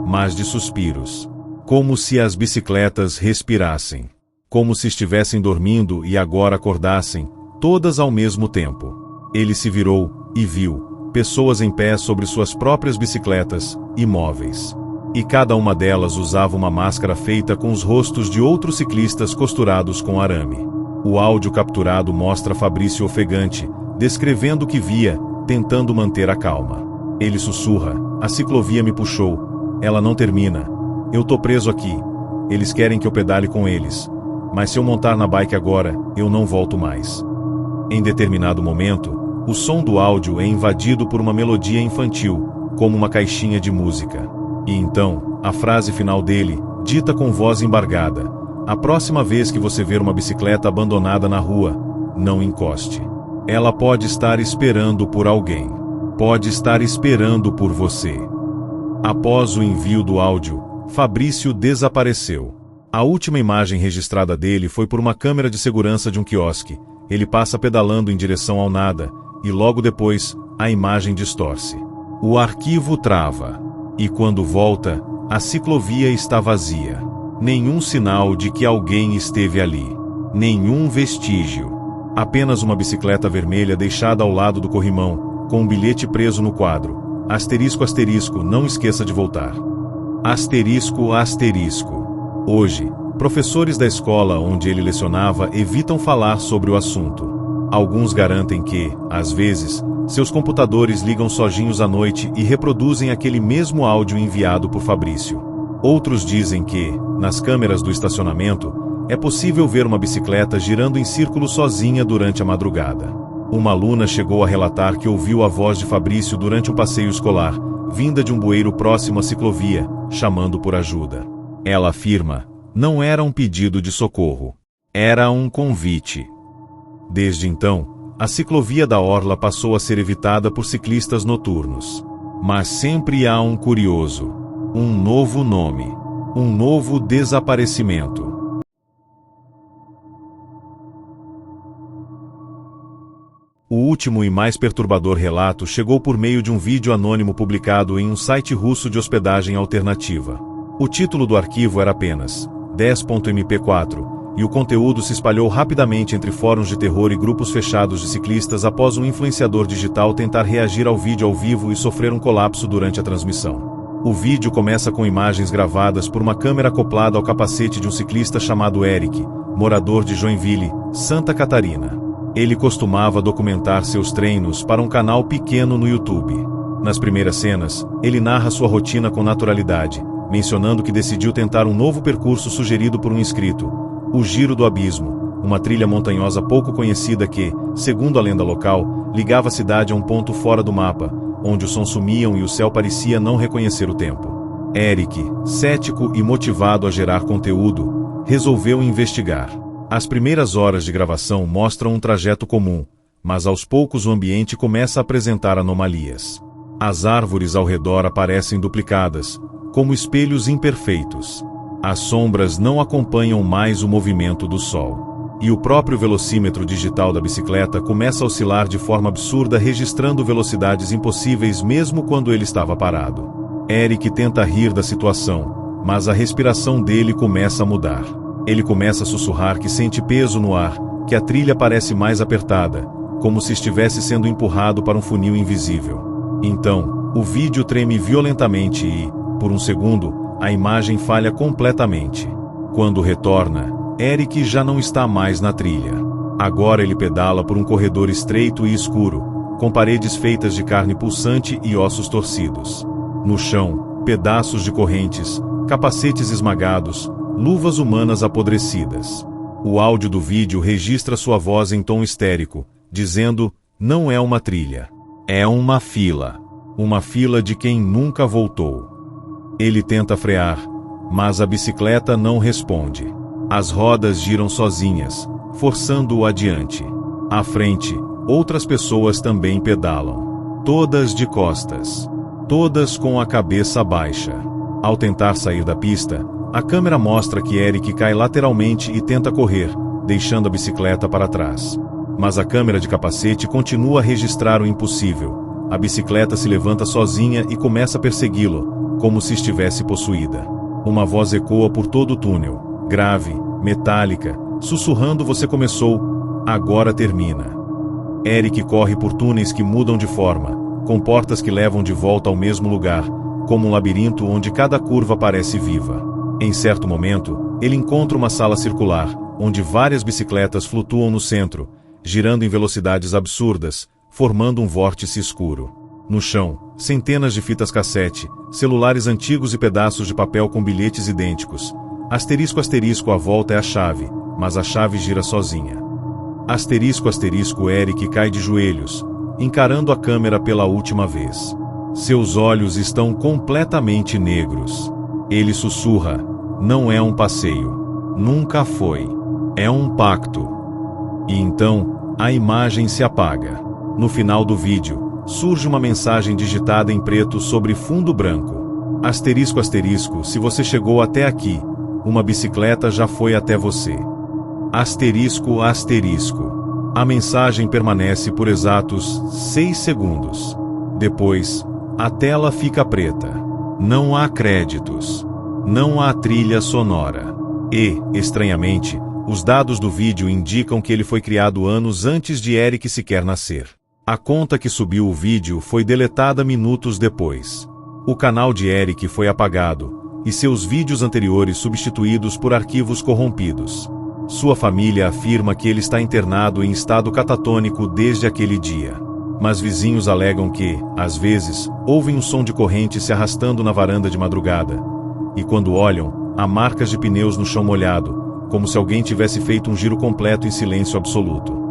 mas de suspiros. Como se as bicicletas respirassem. Como se estivessem dormindo e agora acordassem, todas ao mesmo tempo. Ele se virou e viu pessoas em pé sobre suas próprias bicicletas, imóveis. E cada uma delas usava uma máscara feita com os rostos de outros ciclistas costurados com arame. O áudio capturado mostra Fabrício ofegante, descrevendo o que via, tentando manter a calma. Ele sussurra: "A ciclovia me puxou. Ela não termina. Eu tô preso aqui. Eles querem que eu pedale com eles. Mas se eu montar na bike agora, eu não volto mais." Em determinado momento, o som do áudio é invadido por uma melodia infantil, como uma caixinha de música. E então, a frase final dele, dita com voz embargada: "A próxima vez que você ver uma bicicleta abandonada na rua, não encoste. Ela pode estar esperando por alguém. Pode estar esperando por você." Após o envio do áudio, Fabrício desapareceu. A última imagem registrada dele foi por uma câmera de segurança de um quiosque. Ele passa pedalando em direção ao nada, e logo depois, a imagem distorce. O arquivo trava. E quando volta, a ciclovia está vazia. Nenhum sinal de que alguém esteve ali. Nenhum vestígio. Apenas uma bicicleta vermelha deixada ao lado do corrimão, com um bilhete preso no quadro: "Asterisco, asterisco, não esqueça de voltar." Asterisco, asterisco. Hoje, professores da escola onde ele lecionava evitam falar sobre o assunto. Alguns garantem que, às vezes, seus computadores ligam sozinhos à noite e reproduzem aquele mesmo áudio enviado por Fabrício. Outros dizem que, nas câmeras do estacionamento, é possível ver uma bicicleta girando em círculo sozinha durante a madrugada. Uma aluna chegou a relatar que ouviu a voz de Fabrício durante um passeio escolar, vinda de um bueiro próximo à ciclovia, chamando por ajuda. Ela afirma: não era um pedido de socorro. Era um convite. Desde então, a ciclovia da orla passou a ser evitada por ciclistas noturnos. Mas sempre há um curioso. Um novo nome. Um novo desaparecimento. O último e mais perturbador relato chegou por meio de um vídeo anônimo publicado em um site russo de hospedagem alternativa. O título do arquivo era apenas 10.mp4, e o conteúdo se espalhou rapidamente entre fóruns de terror e grupos fechados de ciclistas após um influenciador digital tentar reagir ao vídeo ao vivo e sofrer um colapso durante a transmissão. O vídeo começa com imagens gravadas por uma câmera acoplada ao capacete de um ciclista chamado Eric, morador de Joinville, Santa Catarina. Ele costumava documentar seus treinos para um canal pequeno no YouTube. Nas primeiras cenas, ele narra sua rotina com naturalidade, mencionando que decidiu tentar um novo percurso sugerido por um inscrito: o Giro do Abismo, uma trilha montanhosa pouco conhecida que, segundo a lenda local, ligava a cidade a um ponto fora do mapa, onde os sons sumiam e o céu parecia não reconhecer o tempo. Eric, cético e motivado a gerar conteúdo, resolveu investigar. As primeiras horas de gravação mostram um trajeto comum, mas aos poucos o ambiente começa a apresentar anomalias. As árvores ao redor aparecem duplicadas, como espelhos imperfeitos. As sombras não acompanham mais o movimento do sol. E o próprio velocímetro digital da bicicleta começa a oscilar de forma absurda, registrando velocidades impossíveis mesmo quando ele estava parado. Eric tenta rir da situação, mas a respiração dele começa a mudar. Ele começa a sussurrar que sente peso no ar, que a trilha parece mais apertada, como se estivesse sendo empurrado para um funil invisível. Então, o vídeo treme violentamente e, por um segundo, a imagem falha completamente. Quando retorna, Eric já não está mais na trilha. Agora ele pedala por um corredor estreito e escuro, com paredes feitas de carne pulsante e ossos torcidos. No chão, pedaços de correntes, capacetes esmagados, luvas humanas apodrecidas. O áudio do vídeo registra sua voz em tom histérico, dizendo: não é uma trilha. É uma fila. Uma fila de quem nunca voltou. Ele tenta frear, mas a bicicleta não responde. As rodas giram sozinhas, forçando-o adiante. À frente, outras pessoas também pedalam. Todas de costas. Todas com a cabeça baixa. Ao tentar sair da pista, a câmera mostra que Eric cai lateralmente e tenta correr, deixando a bicicleta para trás. Mas a câmera de capacete continua a registrar o impossível. A bicicleta se levanta sozinha e começa a persegui-lo, como se estivesse possuída. Uma voz ecoa por todo o túnel, grave, metálica, sussurrando: você começou, agora termina. Eric corre por túneis que mudam de forma, com portas que levam de volta ao mesmo lugar, como um labirinto onde cada curva parece viva. Em certo momento, ele encontra uma sala circular, onde várias bicicletas flutuam no centro, girando em velocidades absurdas, formando um vórtice escuro. No chão, centenas de fitas cassete, celulares antigos e pedaços de papel com bilhetes idênticos. Asterisco asterisco, a volta é a chave, mas a chave gira sozinha. Asterisco asterisco, Eric cai de joelhos, encarando a câmera pela última vez. Seus olhos estão completamente negros. Ele sussurra: não é um passeio. Nunca foi. É um pacto. E então, a imagem se apaga. No final do vídeo, surge uma mensagem digitada em preto sobre fundo branco. Asterisco asterisco, se você chegou até aqui, uma bicicleta já foi até você. Asterisco asterisco. A mensagem permanece por exatos 6 segundos. Depois, a tela fica preta. Não há créditos. Não há trilha sonora. E, estranhamente, os dados do vídeo indicam que ele foi criado anos antes de Eric sequer nascer. A conta que subiu o vídeo foi deletada minutos depois. O canal de Eric foi apagado, e seus vídeos anteriores substituídos por arquivos corrompidos. Sua família afirma que ele está internado em estado catatônico desde aquele dia. Mas vizinhos alegam que, às vezes, ouvem um som de corrente se arrastando na varanda de madrugada. E quando olham, há marcas de pneus no chão molhado, como se alguém tivesse feito um giro completo em silêncio absoluto.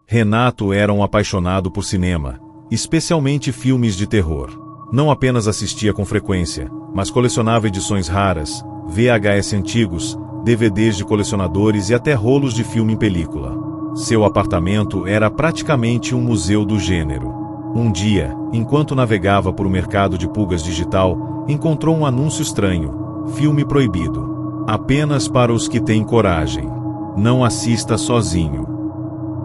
Renato era um apaixonado por cinema, especialmente filmes de terror. Não apenas assistia com frequência, mas colecionava edições raras, VHS antigos, DVDs de colecionadores e até rolos de filme em película. Seu apartamento era praticamente um museu do gênero. Um dia, enquanto navegava por um mercado de pulgas digital, encontrou um anúncio estranho: filme proibido. Apenas para os que têm coragem. Não assista sozinho.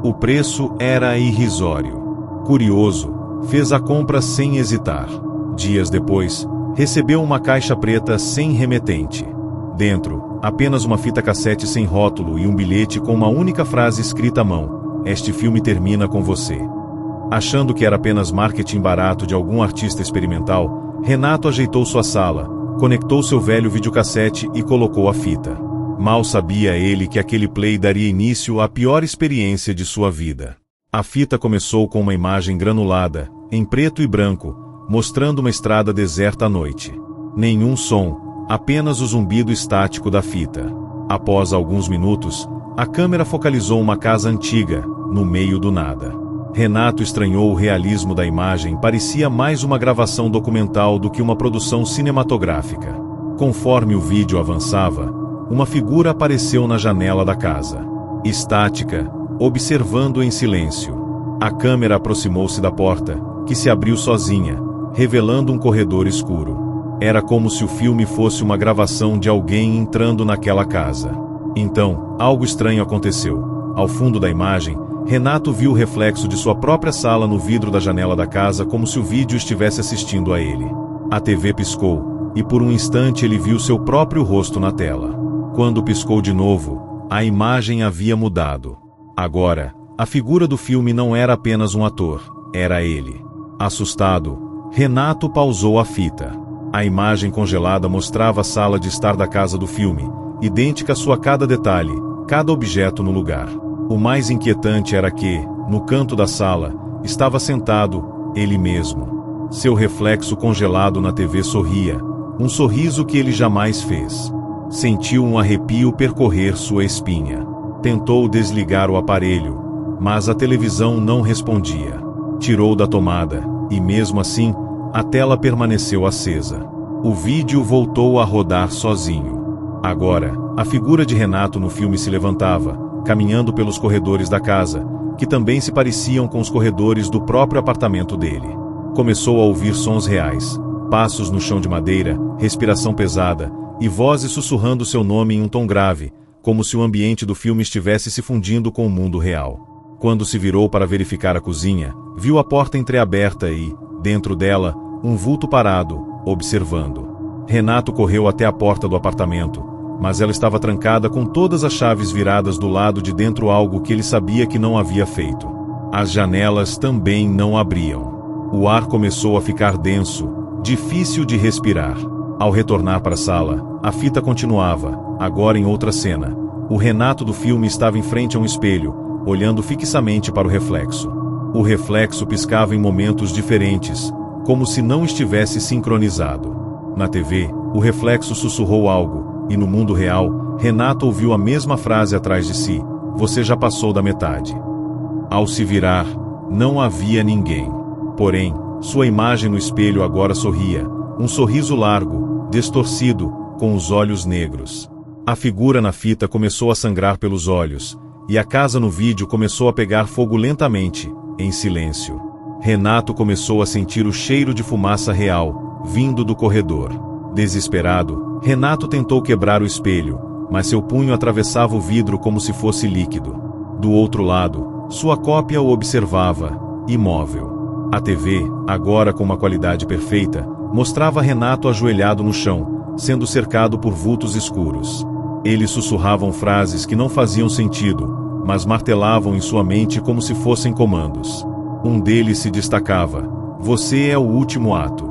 O preço era irrisório. Curioso, fez a compra sem hesitar. Dias depois, recebeu uma caixa preta sem remetente. Dentro, apenas uma fita cassete sem rótulo e um bilhete com uma única frase escrita à mão: este filme termina com você. Achando que era apenas marketing barato de algum artista experimental, Renato ajeitou sua sala, conectou seu velho videocassete e colocou a fita. Mal sabia ele que aquele play daria início à pior experiência de sua vida. A fita começou com uma imagem granulada, em preto e branco, mostrando uma estrada deserta à noite. Nenhum som, apenas o zumbido estático da fita. Após alguns minutos, a câmera focalizou uma casa antiga, no meio do nada. Renato estranhou o realismo da imagem, parecia mais uma gravação documental do que uma produção cinematográfica. Conforme o vídeo avançava, uma figura apareceu na janela da casa. Estática, observando em silêncio. A câmera aproximou-se da porta, que se abriu sozinha, revelando um corredor escuro. Era como se o filme fosse uma gravação de alguém entrando naquela casa. Então, algo estranho aconteceu. Ao fundo da imagem, Renato viu o reflexo de sua própria sala no vidro da janela da casa, como se o vídeo estivesse assistindo a ele. A TV piscou, e por um instante ele viu seu próprio rosto na tela. Quando piscou de novo, a imagem havia mudado. Agora, a figura do filme não era apenas um ator, era ele. Assustado, Renato pausou a fita. A imagem congelada mostrava a sala de estar da casa do filme, idêntica à sua cada detalhe, cada objeto no lugar. O mais inquietante era que, no canto da sala, estava sentado ele mesmo. Seu reflexo congelado na TV sorria, um sorriso que ele jamais fez. Sentiu um arrepio percorrer sua espinha. Tentou desligar o aparelho, mas a televisão não respondia. Tirou da tomada, e mesmo assim, a tela permaneceu acesa. O vídeo voltou a rodar sozinho. Agora, a figura de Renato no filme se levantava, caminhando pelos corredores da casa, que também se pareciam com os corredores do próprio apartamento dele. Começou a ouvir sons reais, passos no chão de madeira, respiração pesada, e vozes sussurrando seu nome em um tom grave, como se o ambiente do filme estivesse se fundindo com o mundo real. Quando se virou para verificar a cozinha, viu a porta entreaberta e, dentro dela, um vulto parado, observando. Renato correu até a porta do apartamento, mas ela estava trancada com todas as chaves viradas do lado de dentro, algo que ele sabia que não havia feito. As janelas também não abriam. O ar começou a ficar denso, difícil de respirar. Ao retornar para a sala, a fita continuava, agora em outra cena. O Renato do filme estava em frente a um espelho, olhando fixamente para o reflexo. O reflexo piscava em momentos diferentes, como se não estivesse sincronizado. Na TV, o reflexo sussurrou algo, e no mundo real, Renato ouviu a mesma frase atrás de si: "Você já passou da metade." Ao se virar, não havia ninguém. Porém, sua imagem no espelho agora sorria, um sorriso largo, distorcido, com os olhos negros. A figura na fita começou a sangrar pelos olhos, e a casa no vídeo começou a pegar fogo lentamente, em silêncio. Renato começou a sentir o cheiro de fumaça real, vindo do corredor. Desesperado, Renato tentou quebrar o espelho, mas seu punho atravessava o vidro como se fosse líquido. Do outro lado, sua cópia o observava, imóvel. A TV, agora com uma qualidade perfeita, mostrava Renato ajoelhado no chão, sendo cercado por vultos escuros. Eles sussurravam frases que não faziam sentido, mas martelavam em sua mente como se fossem comandos. Um deles se destacava: "Você é o último ato."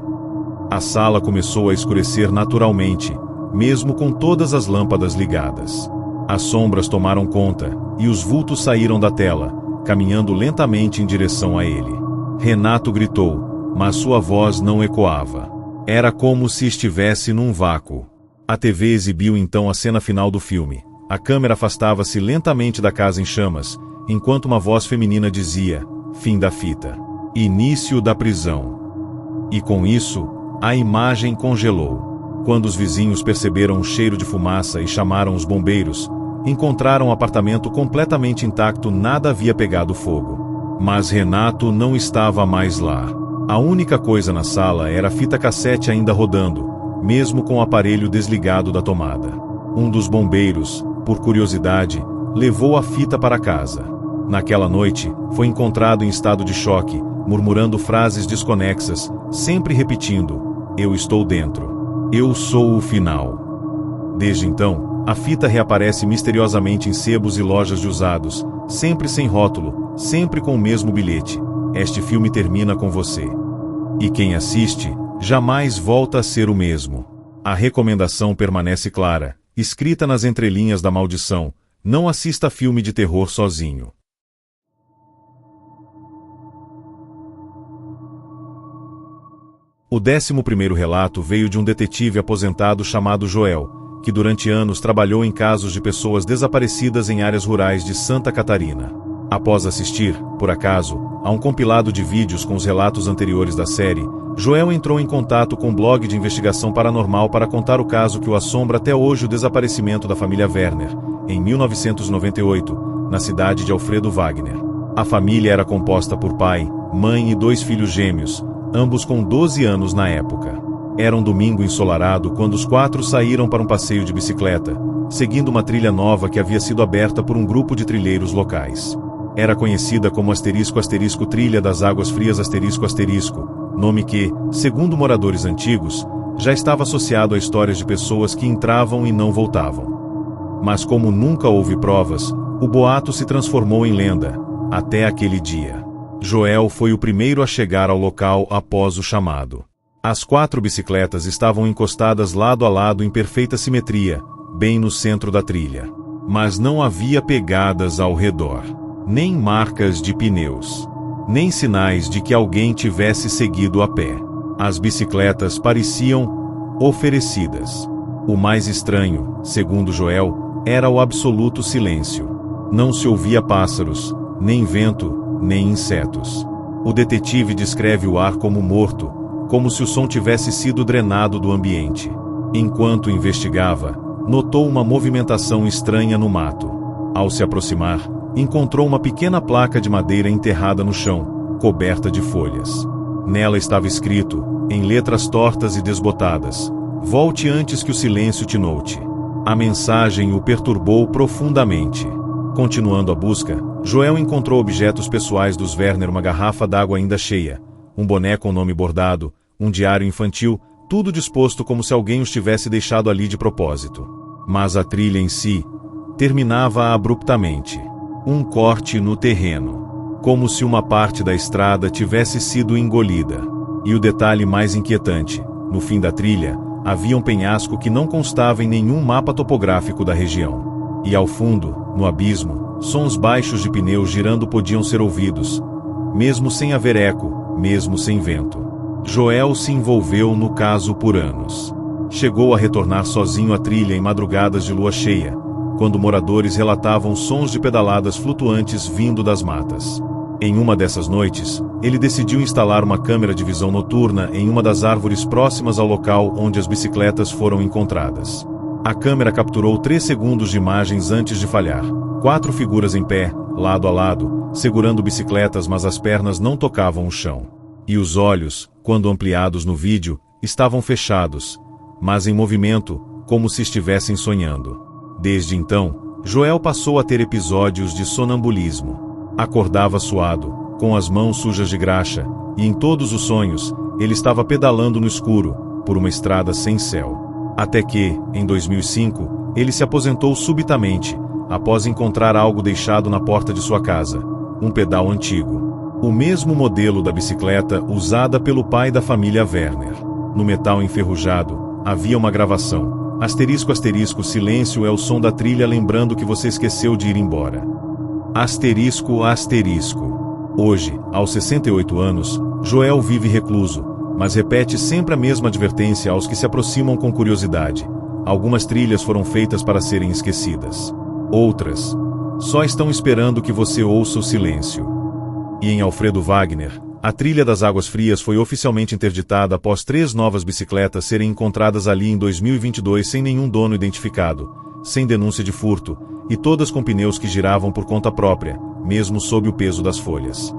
A sala começou a escurecer naturalmente, mesmo com todas as lâmpadas ligadas. As sombras tomaram conta, e os vultos saíram da tela, caminhando lentamente em direção a ele. Renato gritou, mas sua voz não ecoava. Era como se estivesse num vácuo. A TV exibiu então a cena final do filme. A câmera afastava-se lentamente da casa em chamas, enquanto uma voz feminina dizia: "Fim da fita. Início da prisão." E com isso, a imagem congelou. Quando os vizinhos perceberam um cheiro de fumaça e chamaram os bombeiros, encontraram o apartamento completamente intacto, nada havia pegado fogo. Mas Renato não estava mais lá. A única coisa na sala era a fita cassete ainda rodando, mesmo com o aparelho desligado da tomada. Um dos bombeiros, por curiosidade, levou a fita para casa. Naquela noite, foi encontrado em estado de choque, murmurando frases desconexas, sempre repetindo: "Eu estou dentro. Eu sou o final." Desde então, a fita reaparece misteriosamente em sebos e lojas de usados, sempre sem rótulo, sempre com o mesmo bilhete: "Este filme termina com você." E quem assiste, jamais volta a ser o mesmo. A recomendação permanece clara, escrita nas entrelinhas da maldição: não assista filme de terror sozinho. O 11º relato veio de um detetive aposentado chamado Joel, que durante anos trabalhou em casos de pessoas desaparecidas em áreas rurais de Santa Catarina. Após assistir, por acaso, a um compilado de vídeos com os relatos anteriores da série, Joel entrou em contato com um blog de investigação paranormal para contar o caso que o assombra até hoje: o desaparecimento da família Werner, em 1998, na cidade de Alfredo Wagner. A família era composta por pai, mãe e 2 filhos gêmeos, ambos com 12 anos na época. Era um domingo ensolarado quando os 4 saíram para um passeio de bicicleta, seguindo uma trilha nova que havia sido aberta por um grupo de trilheiros locais. Era conhecida como *** Trilha das Águas Frias ***, nome que, segundo moradores antigos, já estava associado a histórias de pessoas que entravam e não voltavam. Mas como nunca houve provas, o boato se transformou em lenda, até aquele dia. Joel foi o primeiro a chegar ao local após o chamado. As 4 bicicletas estavam encostadas lado a lado em perfeita simetria, bem no centro da trilha. Mas não havia pegadas ao redor, nem marcas de pneus, nem sinais de que alguém tivesse seguido a pé. As bicicletas pareciam oferecidas. O mais estranho, segundo Joel, era o absoluto silêncio. Não se ouvia pássaros, nem vento, nem insetos. O detetive descreve o ar como morto, como se o som tivesse sido drenado do ambiente. Enquanto investigava, notou uma movimentação estranha no mato. Ao se aproximar, encontrou uma pequena placa de madeira enterrada no chão, coberta de folhas. Nela estava escrito, em letras tortas e desbotadas: "Volte antes que o silêncio te note." A mensagem o perturbou profundamente. Continuando a busca, Joel encontrou objetos pessoais dos Werner, uma garrafa d'água ainda cheia, um boné com nome bordado, um diário infantil, tudo disposto como se alguém os tivesse deixado ali de propósito. Mas a trilha em si terminava abruptamente. Um corte no terreno, como se uma parte da estrada tivesse sido engolida. E o detalhe mais inquietante, no fim da trilha, havia um penhasco que não constava em nenhum mapa topográfico da região. E ao fundo, no abismo, sons baixos de pneus girando podiam ser ouvidos, mesmo sem haver eco, mesmo sem vento. Joel se envolveu no caso por anos. Chegou a retornar sozinho à trilha em madrugadas de lua cheia, quando moradores relatavam sons de pedaladas flutuantes vindo das matas. Em uma dessas noites, ele decidiu instalar uma câmera de visão noturna em uma das árvores próximas ao local onde as bicicletas foram encontradas. A câmera capturou 3 segundos de imagens antes de falhar. 4 figuras em pé, lado a lado, segurando bicicletas, mas as pernas não tocavam o chão. E os olhos, quando ampliados no vídeo, estavam fechados, mas em movimento, como se estivessem sonhando. Desde então, Joel passou a ter episódios de sonambulismo. Acordava suado, com as mãos sujas de graxa, e em todos os sonhos, ele estava pedalando no escuro, por uma estrada sem céu. Até que, em 2005, ele se aposentou subitamente, após encontrar algo deixado na porta de sua casa, um pedal antigo. O mesmo modelo da bicicleta usada pelo pai da família Werner. No metal enferrujado, havia uma gravação: asterisco asterisco, silêncio é o som da trilha lembrando que você esqueceu de ir embora. Asterisco asterisco. Hoje, aos 68 anos, Joel vive recluso, mas repete sempre a mesma advertência aos que se aproximam com curiosidade: algumas trilhas foram feitas para serem esquecidas. Outras só estão esperando que você ouça o silêncio. E em Alfredo Wagner, a trilha das Águas Frias foi oficialmente interditada após 3 novas bicicletas serem encontradas ali em 2022 sem nenhum dono identificado, sem denúncia de furto, e todas com pneus que giravam por conta própria, mesmo sob o peso das folhas.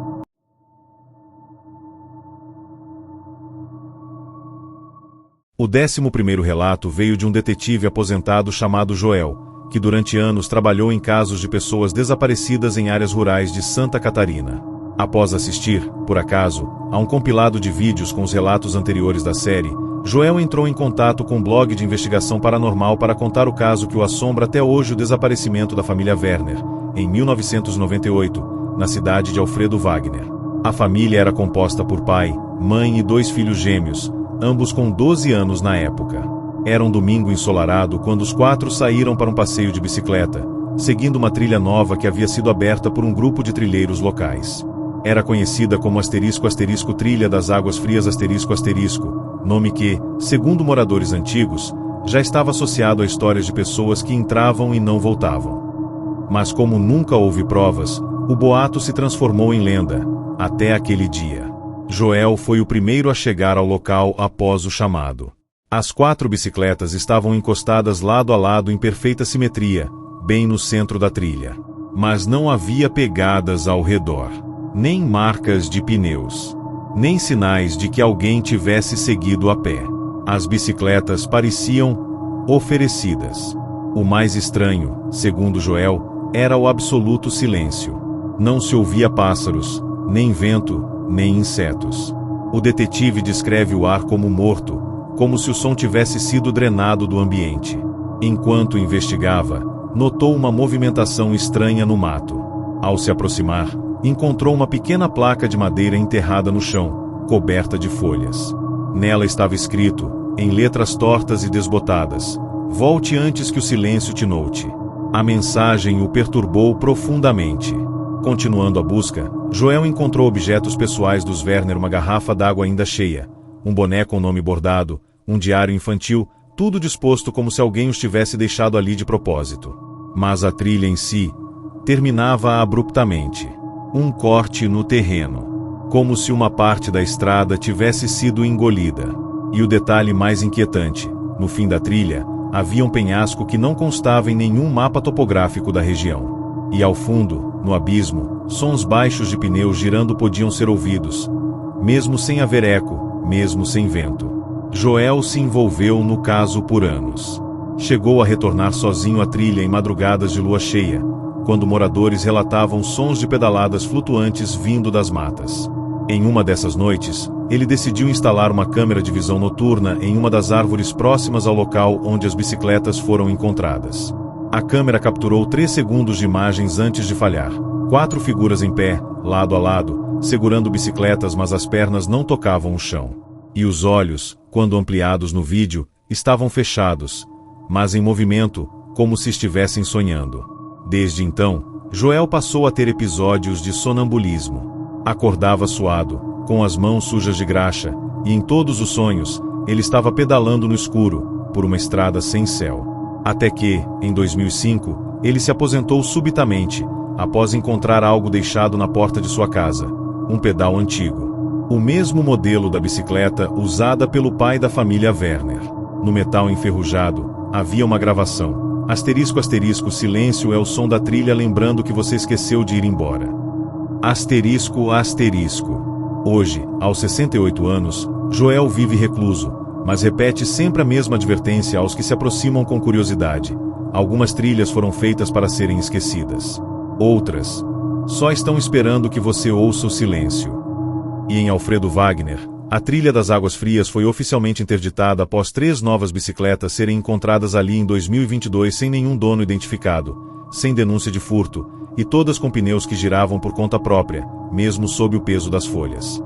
O 11º relato veio de um detetive aposentado chamado Joel, que durante anos trabalhou em casos de pessoas desaparecidas em áreas rurais de Santa Catarina. Após assistir, por acaso, a um compilado de vídeos com os relatos anteriores da série, Joel entrou em contato com um blog de investigação paranormal para contar o caso que o assombra até hoje: o desaparecimento da família Werner, em 1998, na cidade de Alfredo Wagner. A família era composta por pai, mãe e 2 filhos gêmeos, ambos com 12 anos na época. Era um domingo ensolarado quando os 4 saíram para um passeio de bicicleta, seguindo uma trilha nova que havia sido aberta por um grupo de trilheiros locais. Era conhecida como asterisco asterisco Trilha das Águas Frias asterisco asterisco, nome que, segundo moradores antigos, já estava associado a histórias de pessoas que entravam e não voltavam. Mas como nunca houve provas, o boato se transformou em lenda, até aquele dia. Joel foi o primeiro a chegar ao local após o chamado. As 4 bicicletas estavam encostadas lado a lado em perfeita simetria, bem no centro da trilha. Mas não havia pegadas ao redor, nem marcas de pneus, nem sinais de que alguém tivesse seguido a pé. As bicicletas pareciam oferecidas. O mais estranho, segundo Joel, era o absoluto silêncio. Não se ouvia pássaros, nem vento, nem insetos. O detetive descreve o ar como morto, como se o som tivesse sido drenado do ambiente. Enquanto investigava, notou uma movimentação estranha no mato. Ao se aproximar, encontrou uma pequena placa de madeira enterrada no chão, coberta de folhas. Nela estava escrito, em letras tortas e desbotadas: "Volte antes que o silêncio te note." A mensagem o perturbou profundamente. Continuando a busca, Joel encontrou objetos pessoais dos Werner, uma garrafa d'água ainda cheia, um boné com nome bordado, um diário infantil, tudo disposto como se alguém os tivesse deixado ali de propósito. Mas a trilha em si terminava abruptamente. Um corte no terreno, como se uma parte da estrada tivesse sido engolida. E o detalhe mais inquietante, no fim da trilha, havia um penhasco que não constava em nenhum mapa topográfico da região. E ao fundo, no abismo, sons baixos de pneus girando podiam ser ouvidos, mesmo sem haver eco, mesmo sem vento. Joel se envolveu no caso por anos. Chegou a retornar sozinho à trilha em madrugadas de lua cheia, quando moradores relatavam sons de pedaladas flutuantes vindo das matas. Em uma dessas noites, ele decidiu instalar uma câmera de visão noturna em uma das árvores próximas ao local onde as bicicletas foram encontradas. A câmera capturou 3 segundos de imagens antes de falhar. 4 figuras em pé, lado a lado, segurando bicicletas, mas as pernas não tocavam o chão. E os olhos, quando ampliados no vídeo, estavam fechados, mas em movimento, como se estivessem sonhando. Desde então, Joel passou a ter episódios de sonambulismo. Acordava suado, com as mãos sujas de graxa, e em todos os sonhos, ele estava pedalando no escuro, por uma estrada sem céu. Até que, em 2005, ele se aposentou subitamente, após encontrar algo deixado na porta de sua casa, um pedal antigo. O mesmo modelo da bicicleta usada pelo pai da família Werner. No metal enferrujado, havia uma gravação. Asterisco asterisco silêncio é o som da trilha lembrando que você esqueceu de ir embora. Asterisco asterisco. Hoje, aos 68 anos, Joel vive recluso, mas repete sempre a mesma advertência aos que se aproximam com curiosidade. Algumas trilhas foram feitas para serem esquecidas. Outras só estão esperando que você ouça o silêncio. E em Alfredo Wagner, a trilha das Águas Frias foi oficialmente interditada após 3 novas bicicletas serem encontradas ali em 2022 sem nenhum dono identificado, sem denúncia de furto, e todas com pneus que giravam por conta própria, mesmo sob o peso das folhas.